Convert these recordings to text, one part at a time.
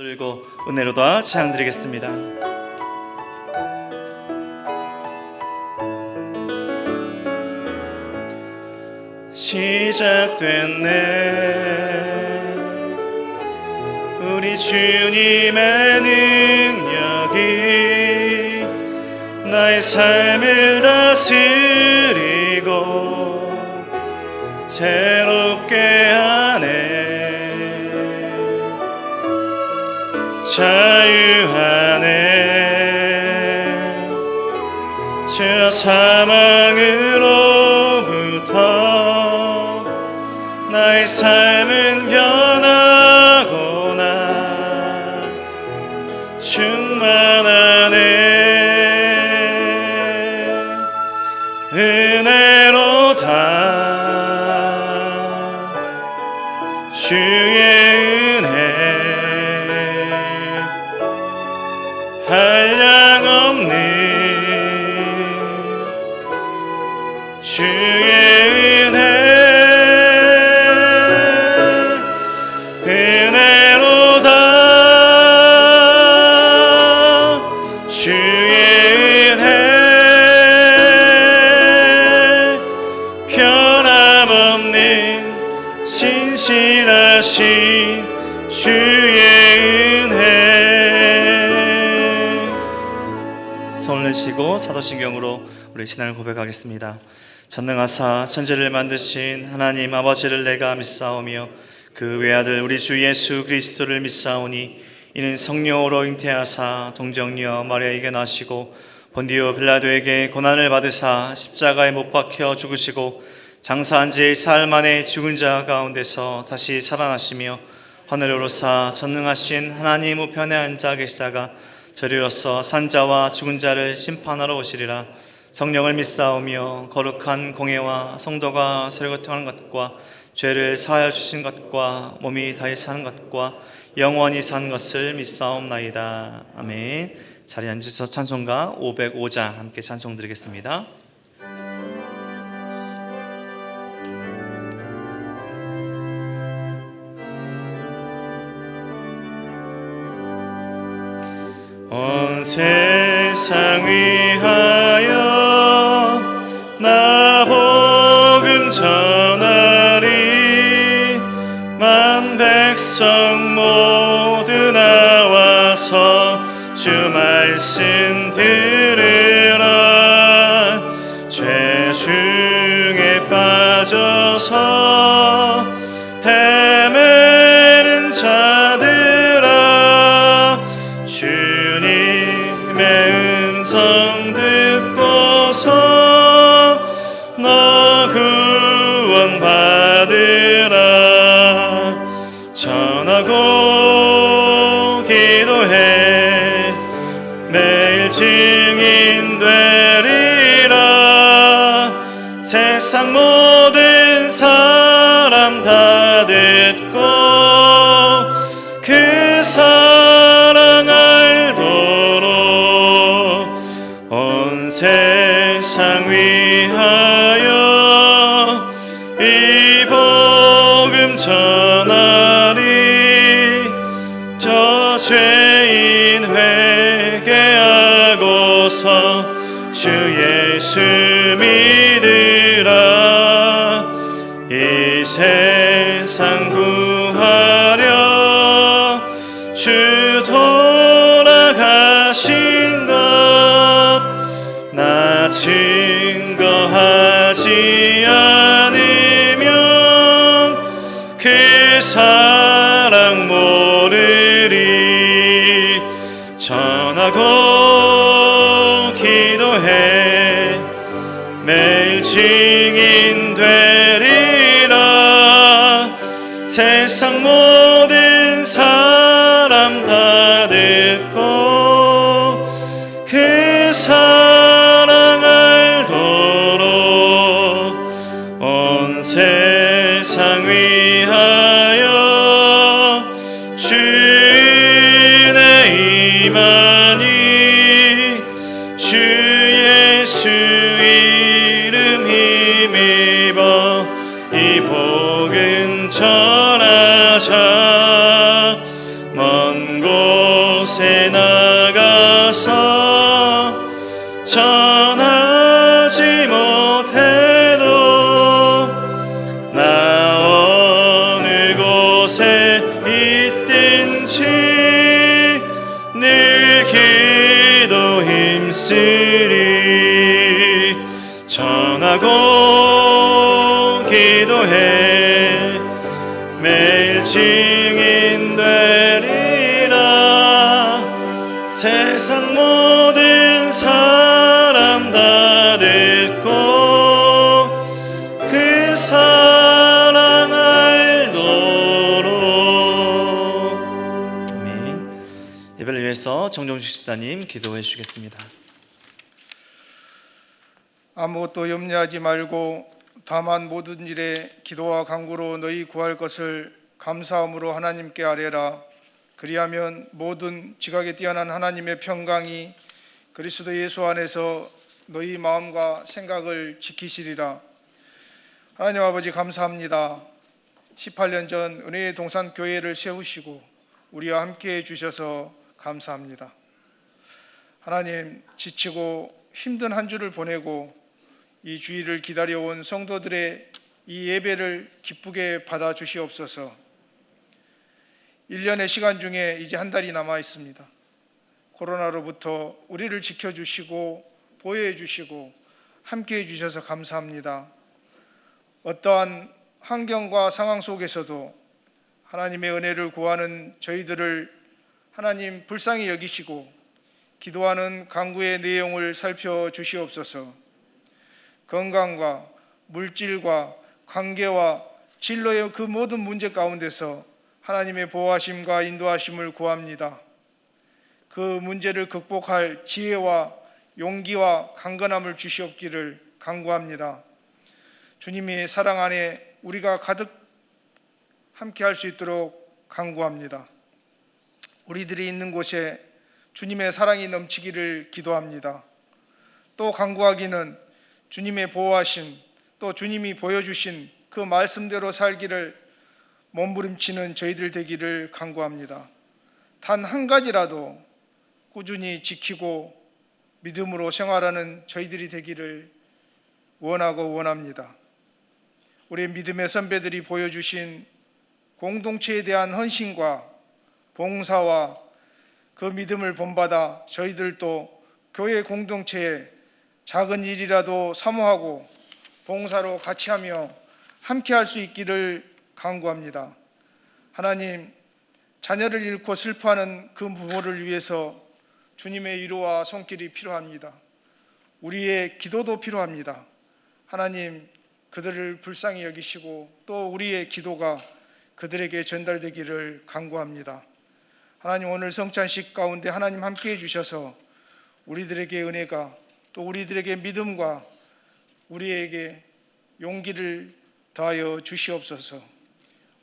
들고 은혜로다 찬양드리겠습니다. 시작됐네 우리 주님의 능력이 나의 삶을 다스리고 새롭게 하네. 자유하네. 죄와 사망으로부터 나의 삶은 변하구나. 충만하네. 은혜로다. 주의 은혜 한량없는 주의 은혜 은혜로다. 주의 은혜 변함없는 신실하신 주의 은혜. 손을 내시고 사도신경으로 우리 신앙을 고백하겠습니다. 전능하사 천지를 만드신 하나님 아버지를 내가 믿사오며 그 외아들 우리 주 예수 그리스도를 믿사오니 이는 성령으로 잉태하사 동정녀 마리아에게 나시고 본디오 빌라도에게 고난을 받으사 십자가에 못 박혀 죽으시고 장사한 지 사흘 만에 죽은 자 가운데서 다시 살아나시며 하늘에 오르사 전능하신 하나님 우편에 앉아 계시다가 저리로서 산자와 죽은 자를 심판하러 오시리라. 성령을 믿사오며 거룩한 공예와 성도가 설교통하는 것과 죄를 사하여 주신 것과 몸이 다시 사는 것과 영원히 사는 것을 믿사옵나이다. 아멘. 자리에 앉으셔서 찬송가 505장 함께 찬송 드리겠습니다. 온 세상 위하여 나 복음 전하리. 만 백성 모두 나와서 주 말씀 들으라. 죄 중에 빠져서 헤매는 자들아 주님의 음성 듣고서 너 구원 받으라. 전하고 기도해 매일 증인 되리라. 세상 모든 사람 다 듣고 그 사랑 알도록 온 세상 위하여 이 복음 전하리. 저 죄인 회개하고서 주 예수 믿으라. 이 세상 구하려 주 돌아가신 것 나 증거하지 않으면 그 사랑 모르리. 전하고 기도해 매일 증인 되리라. 세상 모든 사람 다 듣고 그 사랑 알도록 온 세상 위하여 주 은혜 임하니. 주 예수 이름 힘입어 이 복음 전하자. 먼 곳에 나가서 전하지 못해도 나 어느 곳에 있든지 늘 기도 힘쓰리 전하고 기도해 매일 증인 되리라 세상 모든 사람 다 듣고 그 사랑 알도록. 아멘. 예배를 위해서 정종식 집사님 기도해 주시겠습니다. 아무것도 염려하지 말고 다만 모든 일에 기도와 간구로 너희 구할 것을 감사함으로 하나님께 아뢰라. 그리하면 모든 지각에 뛰어난 하나님의 평강이 그리스도 예수 안에서 너희 마음과 생각을 지키시리라. 하나님 아버지 감사합니다. 18년 전 은혜의 동산 교회를 세우시고 우리와 함께 해주셔서 감사합니다. 하나님, 지치고 힘든 한 주를 보내고 이 주일을 기다려온 성도들의 이 예배를 기쁘게 받아주시옵소서. 1년의 시간 중에 이제 한 달이 남아 있습니다. 코로나로부터 우리를 지켜주시고 보호해 주시고 함께해 주셔서 감사합니다. 어떠한 환경과 상황 속에서도 하나님의 은혜를 구하는 저희들을 하나님 불쌍히 여기시고 기도하는 간구의 내용을 살펴주시옵소서. 건강과 물질과 관계와 진로의 그 모든 문제 가운데서 하나님의 보호하심과 인도하심을 구합니다. 그 문제를 극복할 지혜와 용기와 강건함을 주시옵기를 간구합니다. 주님의 사랑 안에 우리가 가득 함께할 수 있도록 간구합니다. 우리들이 있는 곳에 주님의 사랑이 넘치기를 기도합니다. 또 간구하기는 주님의 보호하심, 또 주님이 보여주신 그 말씀대로 살기를 몸부림치는 저희들 되기를 간구합니다. 단 한 가지라도 꾸준히 지키고 믿음으로 생활하는 저희들이 되기를 원하고 원합니다. 우리 믿음의 선배들이 보여주신 공동체에 대한 헌신과 봉사와 그 믿음을 본받아 저희들도 교회 공동체에 작은 일이라도 사모하고 봉사로 같이 하며 함께 할 수 있기를 간구합니다. 하나님, 자녀를 잃고 슬퍼하는 그 부모를 위해서 주님의 위로와 손길이 필요합니다. 우리의 기도도 필요합니다. 하나님, 그들을 불쌍히 여기시고 또 우리의 기도가 그들에게 전달되기를 간구합니다. 하나님, 오늘 성찬식 가운데 하나님 함께해 주셔서 우리들에게 은혜가 또 우리들에게 믿음과 우리에게 용기를 더하여 주시옵소서.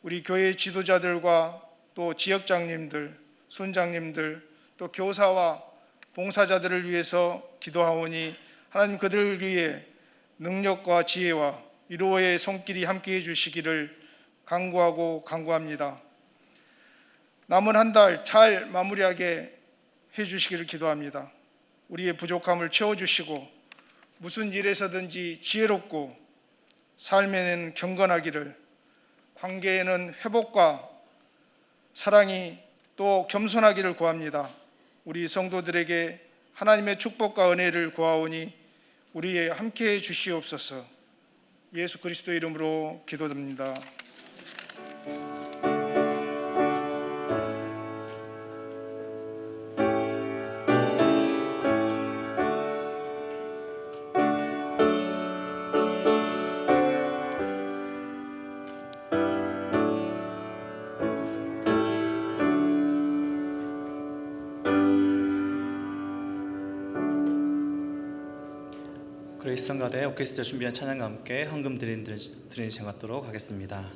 우리 교회 지도자들과 또 지역장님들, 순장님들, 또 교사와 봉사자들을 위해서 기도하오니 하나님 그들을 위해 능력과 지혜와 위로의 손길이 함께해 주시기를 간구하고 간구합니다. 남은 한 달 잘 마무리하게 해주시기를 기도합니다. 우리의 부족함을 채워주시고 무슨 일에서든지 지혜롭고 삶에는 경건하기를, 관계에는 회복과 사랑이 또 겸손하기를 구합니다. 우리 성도들에게 하나님의 축복과 은혜를 구하오니 우리에 함께해 주시옵소서. 예수 그리스도 이름으로 기도드립니다. 그레이스 성가대 오케스트라 준비한 찬양과 함께 헌금 드리는 시간 갖도록 하겠습니다.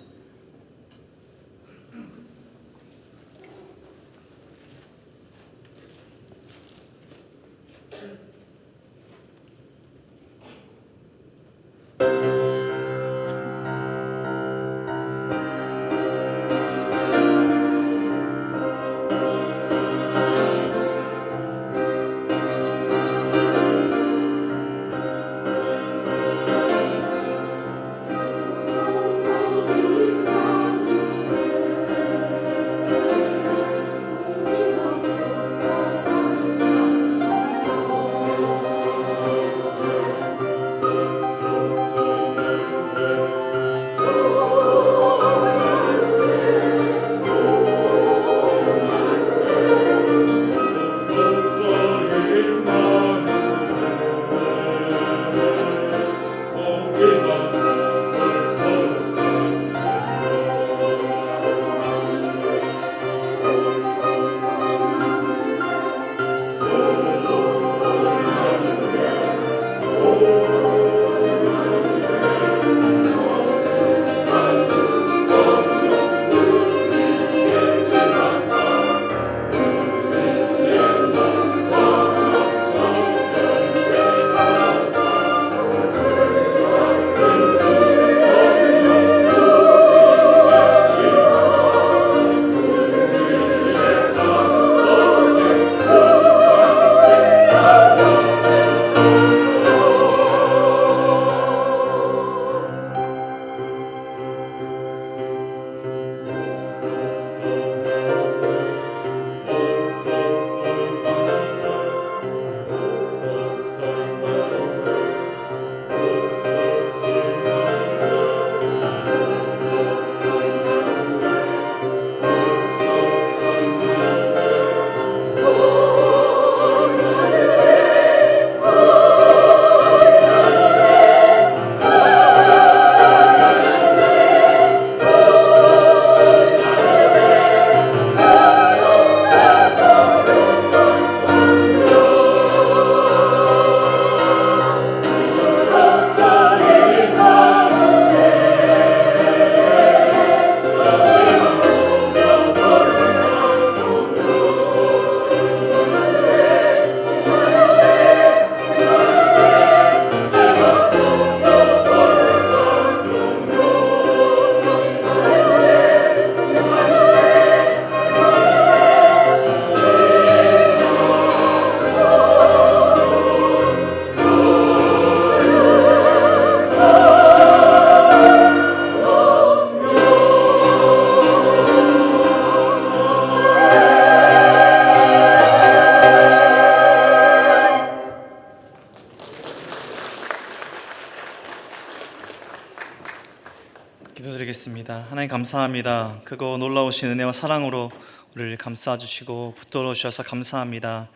하나님 감사합니다. 크고 놀라우신 은혜와 사랑으로 우리를 감싸주시고 붙들어 주셔서 감사합니다.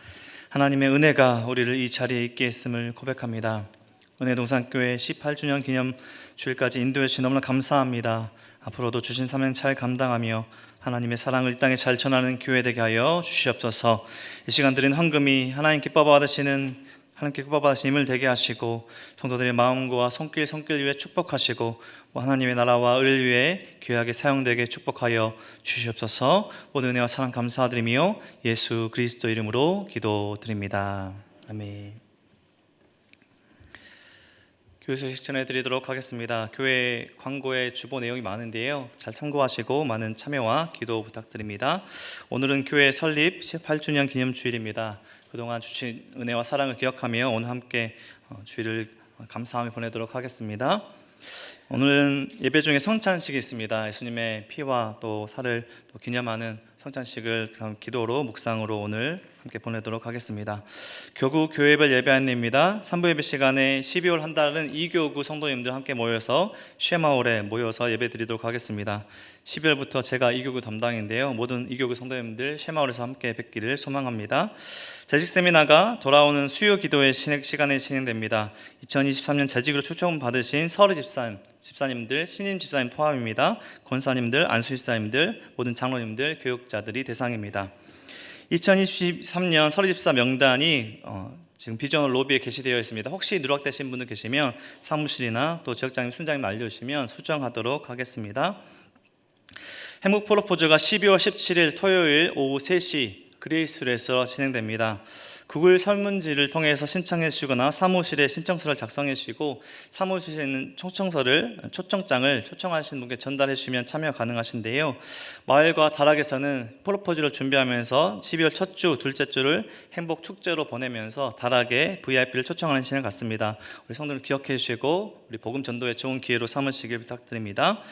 하나님의 은혜가 우리를 이 자리에 있게 했음을 고백합니다. 은혜동산교회 18주년 기념 주일까지 인도해 주신 너무나 감사합니다. 앞으로도 주신 사명 잘 감당하며 하나님의 사랑을 이 땅에 잘 전하는 교회 되게 하여 주시옵소서. 이 시간 드린 헌금이 하나님께 기뻐받으시는 힘을 되게 하시고 성도들의 마음과 손길 위해 축복하시고 하나님의 나라와 의를 위해 귀하게 사용되게 축복하여 주시옵소서. 모든 은혜와 사랑 감사드리며 예수 그리스도 이름으로 기도드립니다. 아멘. 교회 소식 전해드리도록 하겠습니다. 교회 광고의 주보 내용이 많은데요, 잘 참고하시고 많은 참여와 기도 부탁드립니다. 오늘은 교회 설립 18주년 기념주일입니다. 그동안 주신 은혜와 사랑을 기억하며 오늘 함께 주일을 감사하며 보내도록 하겠습니다. 오늘은 예배 중에 성찬식이 있습니다. 예수님의 피와 또 살을 또 기념하는 성찬식을 기도로 묵상으로 오늘 함께 보내도록 하겠습니다. 교구 교회별 예배 안내입니다. 3부 예배 시간에 12월 한 달은 2교구 성도님들 함께 모여서 쉐마홀에 모여서 예배 드리도록 하겠습니다. 12월부터 제가 2교구 담당인데요, 모든 2교구 성도님들 쉐마홀에서 함께 뵙기를 소망합니다. 재직 세미나가 돌아오는 수요 기도의 시간에 진행됩니다. 2023년 재직으로 초청 받으신 서리 집사님들, 신임 집사님 포함입니다. 권사님들, 안수 집사님들, 모든 장로님들, 교육자들이 대상입니다. 2023년 서리 집사 명단이 지금 비전 로비에 게시되어 있습니다. 혹시 누락되신 분들 계시면 사무실이나 또 지역장님, 순장님 알려주시면 수정하도록 하겠습니다. 행복 프로포즈가 12월 17일 토요일 오후 3시 그레이스홀에서 진행됩니다. 구글 설문지를 통해서 신청해 주시거나 사무실에 신청서를 작성해 주시고 사무실에 있는 초청장을 초청하신 분께 전달해 주시면 참여 가능하신데요, 마을과 다락에서는 프로포즈를 준비하면서 12월 첫 주, 둘째 주를 행복 축제로 보내면서 다락에 VIP를 초청하는 시간을 갖습니다. 우리 성도들 기억해 주시고 우리 복음 전도의 좋은 기회로 삼으시길 부탁드립니다.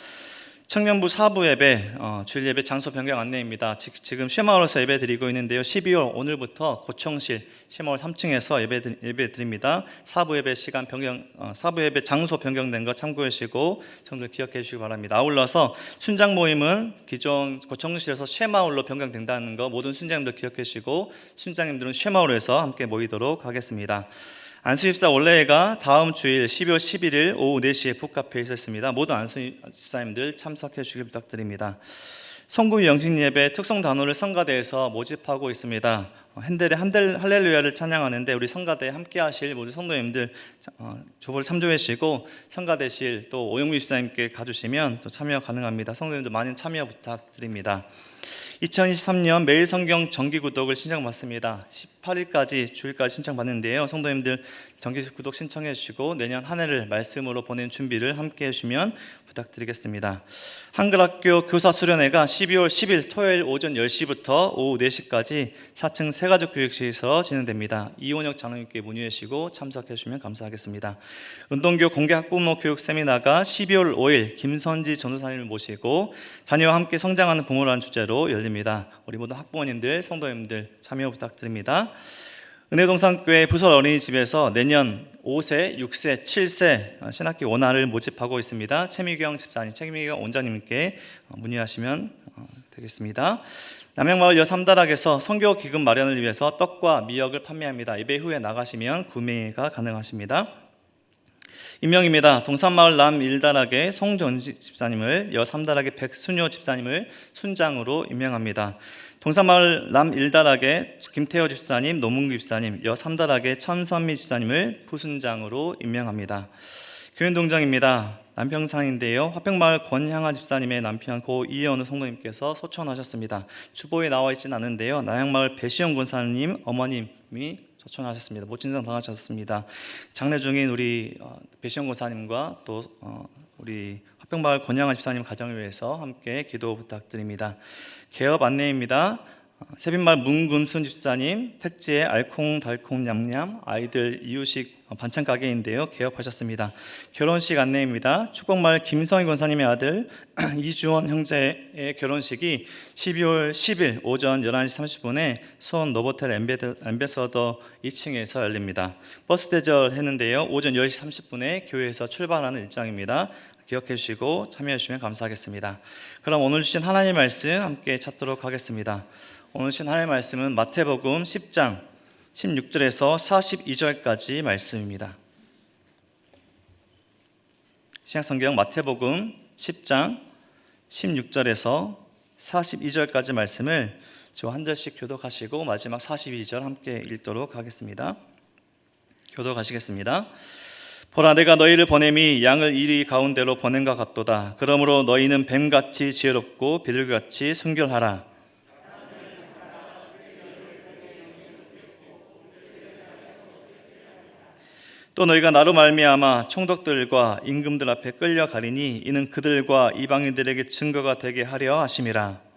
청년부 사부 예배, 주일 예배 장소 변경 안내입니다. 지금 쉐마홀에서 예배 드리고 있는데요, 12월 오늘부터 고청실 쉐마홀 3층에서 예배 드립니다. 사부 예배 시간 변경, 사부 예배 장소 변경된 거 참고해 주시고 성도들 기억해 주시기 바랍니다. 아울러서 순장 모임은 기존 고청실에서 쉐마홀로 변경된다는 거 모든 순장님들 기억해 주시고 순장님들은 쉐마홀에서 함께 모이도록 하겠습니다. 안수집사 원래가 다음 주일 12월 11일 오후 4시에 북카페에 있었습니다. 모든 안수집사님들 참석해 주시길 부탁드립니다. 성구 영신 예배 특송 단원을 성가대에서 모집하고 있습니다. 핸델의 할렐루야를 찬양하는데 우리 성가대에 함께 하실 모든 성도님들 주보를 참조해 주시고 성가대실 또 오영미 집사님께 가주시면 또 참여 가능합니다. 성도님들 많은 참여 부탁드립니다. 2023년 매일 성경 정기 구독을 신청받습니다. 18일까지 주일까지 신청받는데요, 성도님들 정기 구독 신청해 주시고 내년 한 해를 말씀으로 보낸 준비를 함께 해주시면 부탁드리겠습니다. 한글학교 교사 수련회가 12월 10일 토요일 오전 10시부터 오후 4시까지 4층 새가족교육실에서 진행됩니다. 이원혁 장로님께 문의해 주시고 참석해 주시면 감사하겠습니다. 운동교 공개 학부모 교육 세미나가 12월 5일 김선지 전도사님을 모시고 자녀와 함께 성장하는 부모라는 주제로 열립니다. 우리 모든 학부모님들, 성도님들 참여 부탁드립니다. 은혜동산교회 부설 어린이집에서 내년 5세, 6세, 7세 신학기 원화를 모집하고 있습니다. 최미경 집사님, 최미경 원장님께 문의하시면 되겠습니다. 남양마을 여3다락에서 선교 기금 마련을 위해서 떡과 미역을 판매합니다. 예배 후에 나가시면 구매가 가능하십니다. 임명입니다. 동산마을 남1다락의 송전지 집사님을, 여3다락의 백순효 집사님을 순장으로 임명합니다. 동산마을 남1다락의 김태호 집사님, 노문규 집사님, 여3다락의 천선미 집사님을 부순장으로 임명합니다. 교인동정입니다. 남평상인데요, 화평마을 권향아 집사님의 남편 고 이현우 성도님께서 소천하셨습니다. 주보에 나와 있지는 않은데요, 나양마을 배시영 권사님 어머님이 소천하셨습니다. 모친상 당하셨습니다. 장례 중인 우리 배시영 권사님과 또 우리 화평마을 권양아 집사님 가정을 위해서 함께 기도 부탁드립니다. 개업 안내입니다. 세빈마을 문금순 집사님 택지에 알콩달콩 냠냠 아이들 이유식 반찬 가게인데요, 개업하셨습니다. 결혼식 안내입니다. 축복마을 김성희 권사님의 아들 이주원 형제의 결혼식이 12월 10일 오전 11시 30분에 수원 노보텔 엠베서더 2층에서 열립니다. 버스 대절 했는데요, 오전 10시 30분에 교회에서 출발하는 일정입니다. 기억해 주시고 참여해 주시면 감사하겠습니다. 그럼 오늘 주신 하나님의 말씀 함께 찾도록 하겠습니다. 오늘 주신 하나님의 말씀은 마태복음 10장 16절에서 42절까지 말씀입니다. 신약성경 마태복음 10장 16절에서 42절까지 말씀을 저 한 절씩 교독하시고 마지막 42절 함께 읽도록 하겠습니다. 교독하시겠습니다. 보라, 내가 너희를 보냄이 양을 이리 가운데로 보냄과 같도다. 그러므로 너희는 뱀같이 지혜롭고 비둘기같이 순결하라. 또 너희가 나로 말미암아 총독들과 임금들 앞에 끌려가리니 이는 그들과 이방인들에게 증거가 되게 하려 하심이라.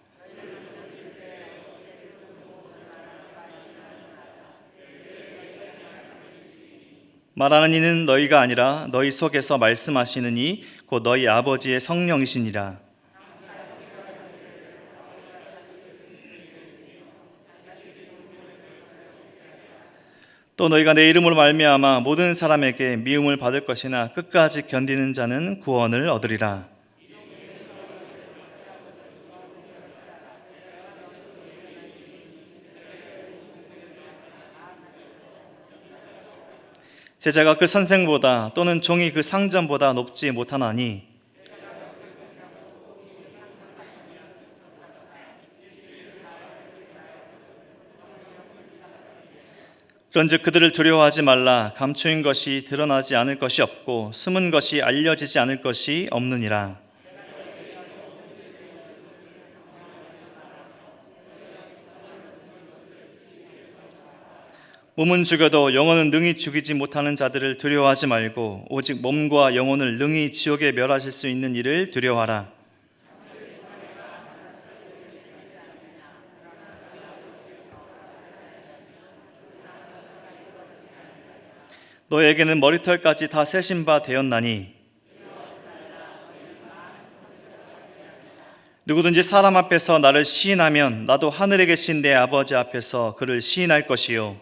말하는 이는 너희가 아니라 너희 속에서 말씀하시는 이 곧 너희 아버지의 성령이시니라. 또 너희가 내 이름으로 말미암아 모든 사람에게 미움을 받을 것이나 끝까지 견디는 자는 구원을 얻으리라. 제자가 그 선생보다 또는 종이 그 상전보다 높지 못하나니 그런즉 그들을 두려워하지 말라. 감추인 것이 드러나지 않을 것이 없고 숨은 것이 알려지지 않을 것이 없느니라. 몸은 죽여도 영혼은 능히 죽이지 못하는 자들을 두려워하지 말고 오직 몸과 영혼을 능히 지옥에 멸하실 수 있는 이를 두려워하라. 너에게는 머리털까지 다 세신 바 되었나니 누구든지 사람 앞에서 나를 시인하면 나도 하늘에 계신 내 아버지 앞에서 그를 시인할 것이요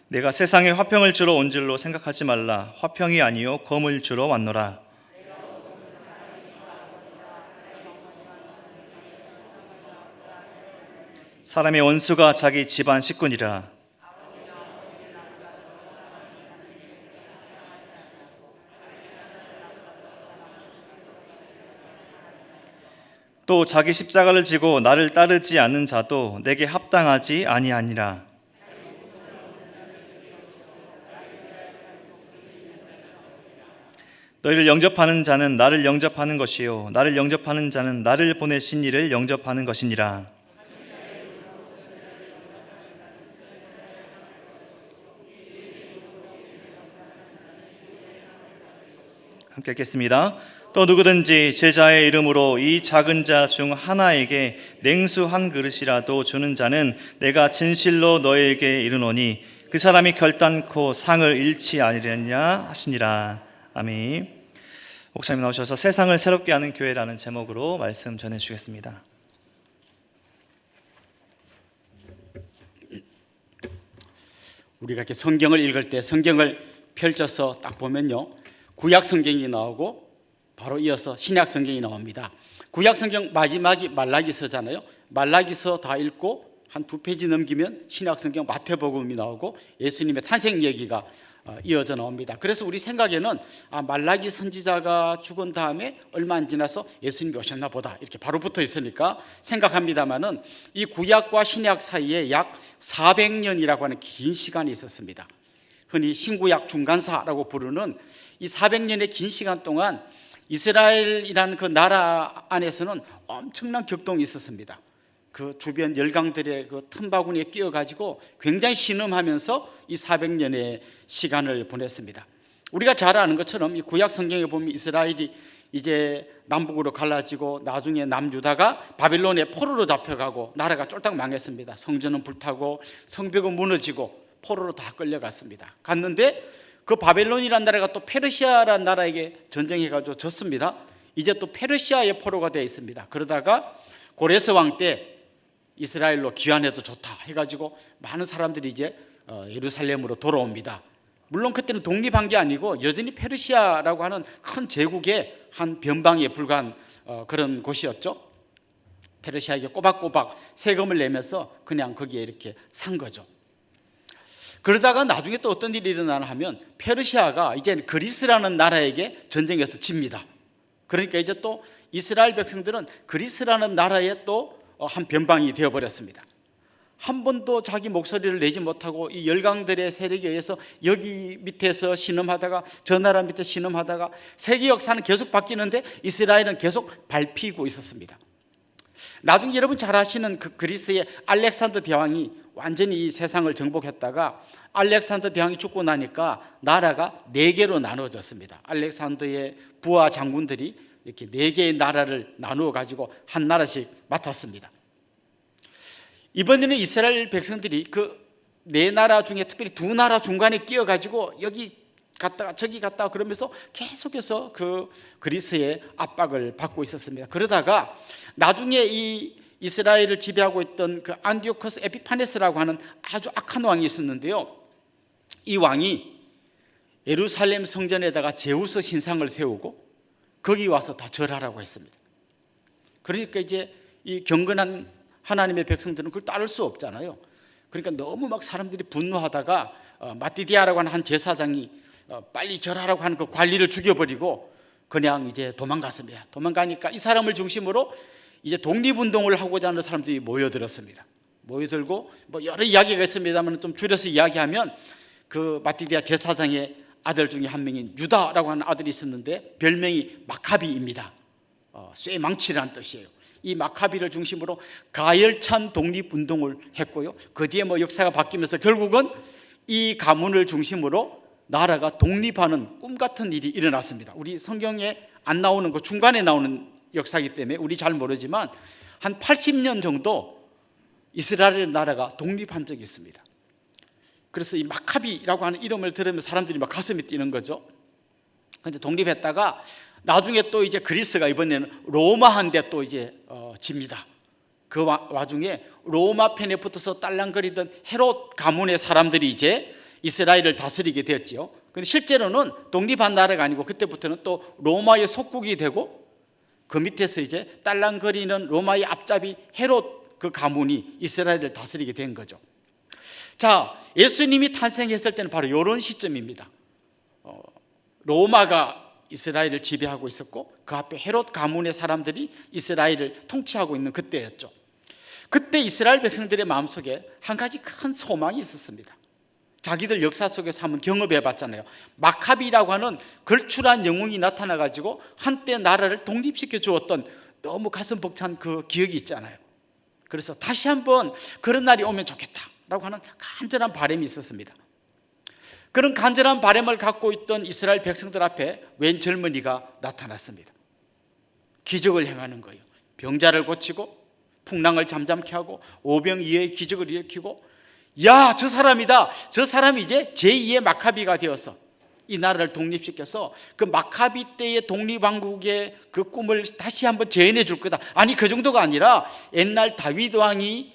내가 세상에 화평을 주러 온 줄로 생각하지 말라. 화평이 아니요 검을 주러 왔노라. 사람의 원수가 자기 집안 식구니라. 또 자기 십자가를 지고 나를 따르지 않는 자도 내게 합당하지 아니하니라. 너희를 영접하는 자는 나를 영접하는 것이요 나를 영접하는 자는 나를 보내신 이를 영접하는 것이니라. 함께 읽겠습니다. 또 누구든지 제자의 이름으로 이 작은 자 중 하나에게 냉수 한 그릇이라도 주는 자는 내가 진실로 너희에게 이르노니 그 사람이 결단코 상을 잃지 아니하리라 하시니라. 아멘. 목사님 나오셔서 세상을 새롭게 하는 교회라는 제목으로 말씀 전해주시겠습니다. 우리가 이렇게 성경을 읽을 때 성경을 펼쳐서 딱 보면요, 구약 성경이 나오고 바로 이어서 신약 성경이 나옵니다. 구약 성경 마지막이 말라기서잖아요. 말라기서 다 읽고 한 2페이지 넘기면 신약 성경 마태복음이 나오고 예수님의 탄생 얘기가 이어져 나옵니다. 그래서 우리 생각에는 말라기 선지자가 죽은 다음에 얼마 안 지나서 예수님이 오셨나 보다 이렇게 바로 붙어 있으니까 생각합니다만은 이 구약과 신약 사이에 약 400년이라고 하는 긴 시간이 있었습니다. 흔히 신구약 중간사라고 부르는 이 400년의 긴 시간 동안 이스라엘이라는 그 나라 안에서는 엄청난 격동이 있었습니다. 그 주변 열강들의 그 틈바구니에 끼어가지고 굉장히 신음하면서 이 400년의 시간을 보냈습니다. 우리가 잘 아는 것처럼 이 구약 성경에 보면 이스라엘이 이제 남북으로 갈라지고 나중에 남유다가 바벨론의 포로로 잡혀가고 나라가 쫄딱 망했습니다. 성전은 불타고 성벽은 무너지고 포로로 다 끌려갔습니다. 갔는데 그 바벨론이라는 나라가 또 페르시아라는 나라에게 전쟁해가지고 졌습니다. 이제 또 페르시아의 포로가 되어 있습니다. 그러다가 고레스 왕 때 이스라엘로 귀환해도 좋다 해가지고 많은 사람들이 이제 예루살렘으로 돌아옵니다. 물론 그때는 독립한 게 아니고 여전히 페르시아라고 하는 큰 제국의 한 변방에 불과한 그런 곳이었죠. 페르시아에게 꼬박꼬박 세금을 내면서 그냥 거기에 이렇게 산 거죠. 그러다가 나중에 또 어떤 일이 일어나나 하면 페르시아가 이제 그리스라는 나라에게 전쟁에서 집니다. 그러니까 이제 또 이스라엘 백성들은 그리스라는 나라의 또 한 변방이 되어버렸습니다. 한 번도 자기 목소리를 내지 못하고 이 열강들의 세력에 의해서 여기 밑에서 신음하다가 저 나라 밑에 신음하다가 세계 역사는 계속 바뀌는데 이스라엘은 계속 밟히고 있었습니다. 나중에 여러분 잘 아시는 그 그리스의 알렉산더 대왕이 완전히 이 세상을 정복했다가 알렉산더 대왕이 죽고 나니까 나라가 4개로 나누어졌습니다. 알렉산더의 부하 장군들이 이렇게 4개의 나라를 나누어 가지고 한 나라씩 맡았습니다. 이번에는 이스라엘 백성들이 그 4나라 중에 특별히 2나라 중간에 끼어 가지고 여기 갔다가 저기 갔다가 그러면서 계속해서 그 그리스의 압박을 받고 있었습니다. 그러다가 나중에 이 이스라엘을 지배하고 있던 그 안티오코스 에피파네스라고 하는 아주 악한 왕이 있었는데요. 이 왕이 예루살렘 성전에다가 제우스 신상을 세우고 거기 와서 다 절하라고 했습니다. 그러니까 이제 이 경건한 하나님의 백성들은 그걸 따를 수 없잖아요. 그러니까 너무 막 사람들이 분노하다가 마띠디아라고 하는 한 제사장이 빨리 절하라고 하는 그 관리를 죽여버리고 그냥 이제 도망갔습니다. 도망가니까 이 사람을 중심으로 이제 독립운동을 하고자 하는 사람들이 모여들었습니다. 모여들고 뭐 여러 이야기가 있습니다만 좀 줄여서 이야기하면 그 마띠디아 제사장의 아들 중에 한 명인 유다라고 하는 아들이 있었는데 별명이 마카비입니다. 쇠망치라는 뜻이에요. 이 마카비를 중심으로 가열찬 독립운동을 했고요. 그 뒤에 뭐 역사가 바뀌면서 결국은 이 가문을 중심으로 나라가 독립하는 꿈 같은 일이 일어났습니다. 우리 성경에 안 나오는 그 중간에 나오는 역사이기 때문에 우리 잘 모르지만 한 80년 정도 이스라엘 나라가 독립한 적이 있습니다. 그래서 이 마카비라고 하는 이름을 들으면 사람들이 막 가슴이 뛰는 거죠. 근데 독립했다가 나중에 또 이제 그리스가 이번에는 로마한테 또 이제 집니다. 그 와중에 로마 편에 붙어서 딸랑거리던 헤롯 가문의 사람들이 이제 이스라엘을 다스리게 되었지요. 근데 실제로는 독립한 나라가 아니고 그때부터는 또 로마의 속국이 되고 그 밑에서 이제 딸랑거리는 로마의 앞잡이 헤롯 그 가문이 이스라엘을 다스리게 된 거죠. 자, 예수님이 탄생했을 때는 바로 이런 시점입니다. 로마가 이스라엘을 지배하고 있었고 그 앞에 헤롯 가문의 사람들이 이스라엘을 통치하고 있는 그때였죠. 그때 이스라엘 백성들의 마음속에 한 가지 큰 소망이 있었습니다. 자기들 역사 속에서 한번 경험해 봤잖아요. 마카비라고 하는 걸출한 영웅이 나타나 가지고 한때 나라를 독립시켜 주었던 너무 가슴 벅찬 그 기억이 있잖아요. 그래서 다시 한번 그런 날이 오면 좋겠다라고 하는 간절한 바람이 있었습니다. 그런 간절한 바람을 갖고 있던 이스라엘 백성들 앞에 웬 젊은이가 나타났습니다. 기적을 행하는 거예요. 병자를 고치고 풍랑을 잠잠케 하고 오병이어의 기적을 일으키고, 야, 저 사람이다. 저 사람이 이제 제2의 마카비가 되어서 이 나라를 독립시켜서 그 마카비 때의 독립왕국의 그 꿈을 다시 한번 재현해 줄 거다. 아니, 그 정도가 아니라 옛날 다윗 왕이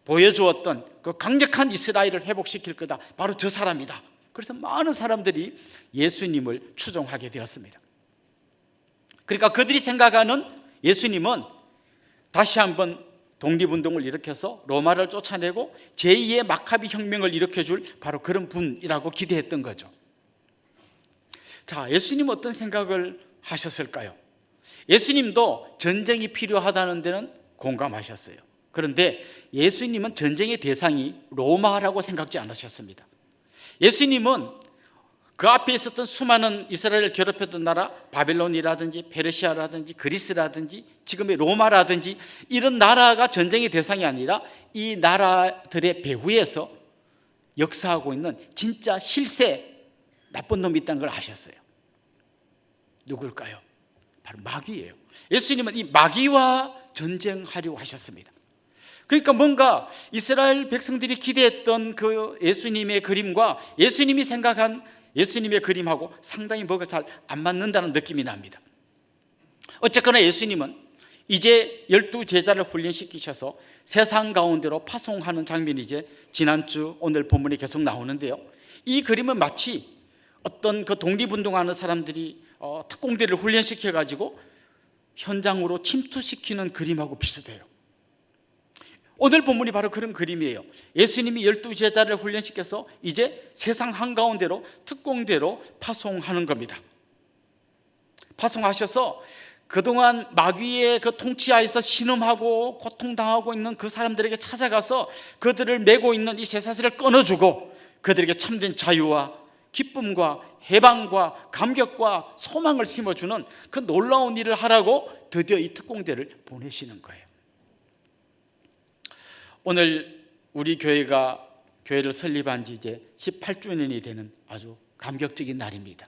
보여주었던 그 강력한 이스라엘을 회복시킬 거다. 바로 저 사람이다. 그래서 많은 사람들이 예수님을 추종하게 되었습니다. 그러니까 그들이 생각하는 예수님은 다시 한번 독립운동을 일으켜서 로마를 쫓아내고 제2의 마카비 혁명을 일으켜줄 바로 그런 분이라고 기대했던 거죠. 자, 예수님은 어떤 생각을 하셨을까요? 예수님도 전쟁이 필요하다는 데는 공감하셨어요. 그런데 예수님은 전쟁의 대상이 로마라고 생각지 않으셨습니다. 예수님은 그 앞에 있었던 수많은 이스라엘을 괴롭혔던 나라, 바벨론이라든지 페르시아라든지 그리스라든지 지금의 로마라든지 이런 나라가 전쟁의 대상이 아니라 이 나라들의 배후에서 역사하고 있는 진짜 실세 나쁜 놈이 있다는 걸 아셨어요. 누굴까요? 바로 마귀예요. 예수님은 이 마귀와 전쟁하려고 하셨습니다. 그러니까 뭔가 이스라엘 백성들이 기대했던 그 예수님의 그림과 예수님이 생각한 예수님의 그림하고 상당히 뭐가 잘 안 맞는다는 느낌이 납니다. 어쨌거나 예수님은 이제 12제자를 훈련시키셔서 세상 가운데로 파송하는 장면이 이제 지난주 오늘 본문에 계속 나오는데요. 이 그림은 마치 어떤 그 독립운동하는 사람들이 특공대를 훈련시켜가지고 현장으로 침투시키는 그림하고 비슷해요. 오늘 본문이 바로 그런 그림이에요. 예수님이 12제자를 훈련시켜서 이제 세상 한가운데로 특공대로 파송하는 겁니다. 파송하셔서 그동안 마귀의 그 통치하에서 신음하고 고통당하고 있는 그 사람들에게 찾아가서 그들을 메고 있는 이 쇠사슬을 끊어주고 그들에게 참된 자유와 기쁨과 해방과 감격과 소망을 심어주는 그 놀라운 일을 하라고 드디어 이 특공대를 보내시는 거예요. 오늘 우리 교회를 설립한 지 이제 18주년이 되는 아주 감격적인 날입니다.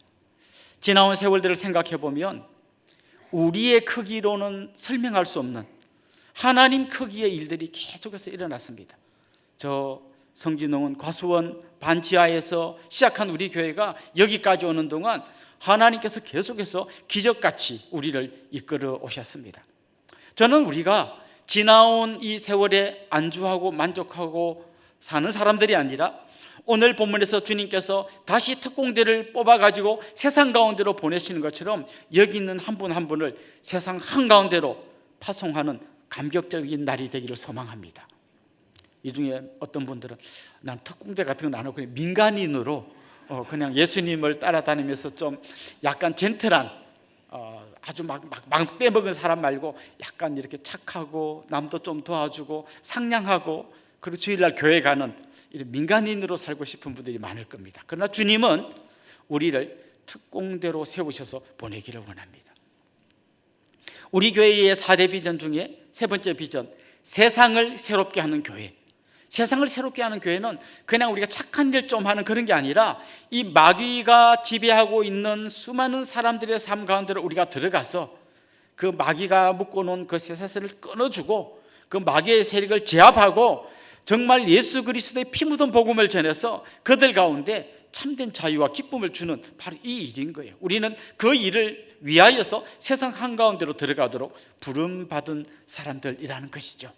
지나온 세월들을 생각해 보면 우리의 크기로는 설명할 수 없는 하나님 크기의 일들이 계속해서 일어났습니다. 저 성진홍은 과수원 반지하에서 시작한 우리 교회가 여기까지 오는 동안 하나님께서 계속해서 기적같이 우리를 이끌어 오셨습니다. 저는 우리가 지나온 이 세월에 안주하고 만족하고 사는 사람들이 아니라 오늘 본문에서 주님께서 다시 특공대를 뽑아가지고 세상 가운데로 보내시는 것처럼 여기 있는 한 분 한 분을 세상 한가운데로 파송하는 감격적인 날이 되기를 소망합니다. 이 중에 어떤 분들은 난 특공대 같은 건 안 하고 그냥 민간인으로 그냥 예수님을 따라다니면서 좀 약간 젠틀한 아주 막 빼먹은 사람 말고 약간 이렇게 착하고 남도 좀 도와주고 상냥하고 그리고 주일날 교회 가는 이런 민간인으로 살고 싶은 분들이 많을 겁니다. 그러나 주님은 우리를 특공대로 세우셔서 보내기를 원합니다. 우리 교회의 4대 비전 중에 세 번째 비전, 세상을 새롭게 하는 교회. 세상을 새롭게 하는 교회는 그냥 우리가 착한 일 좀 하는 그런 게 아니라 이 마귀가 지배하고 있는 수많은 사람들의 삶 가운데로 우리가 들어가서 그 마귀가 묶어놓은 그 쇠사슬을 끊어주고 그 마귀의 세력을 제압하고 정말 예수 그리스도의 피 묻은 복음을 전해서 그들 가운데 참된 자유와 기쁨을 주는 바로 이 일인 거예요. 우리는 그 일을 위하여서 세상 한가운데로 들어가도록 부름받은 사람들이라는 것이죠.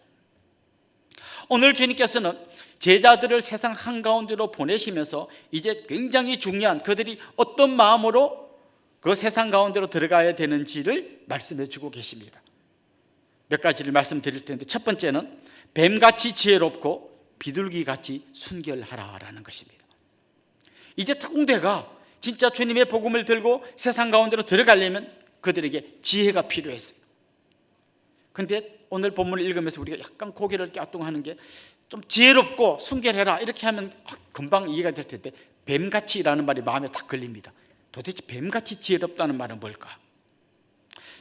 오늘 주님께서는 제자들을 세상 한가운데로 보내시면서 이제 굉장히 중요한 그들이 어떤 마음으로 그 세상 가운데로 들어가야 되는지를 말씀해 주고 계십니다. 몇 가지를 말씀드릴 텐데 첫 번째는 뱀같이 지혜롭고 비둘기같이 순결하라라는 것입니다. 이제 특공대가 진짜 주님의 복음을 들고 세상 가운데로 들어가려면 그들에게 지혜가 필요했어요. 그런데 오늘 본문을 읽으면서 우리가 약간 고개를 갸뚱하는 게 좀 지혜롭고 순결해라 이렇게 하면 금방 이해가 될 텐데 뱀같이라는 말이 마음에 딱 걸립니다. 도대체 뱀같이 지혜롭다는 말은 뭘까?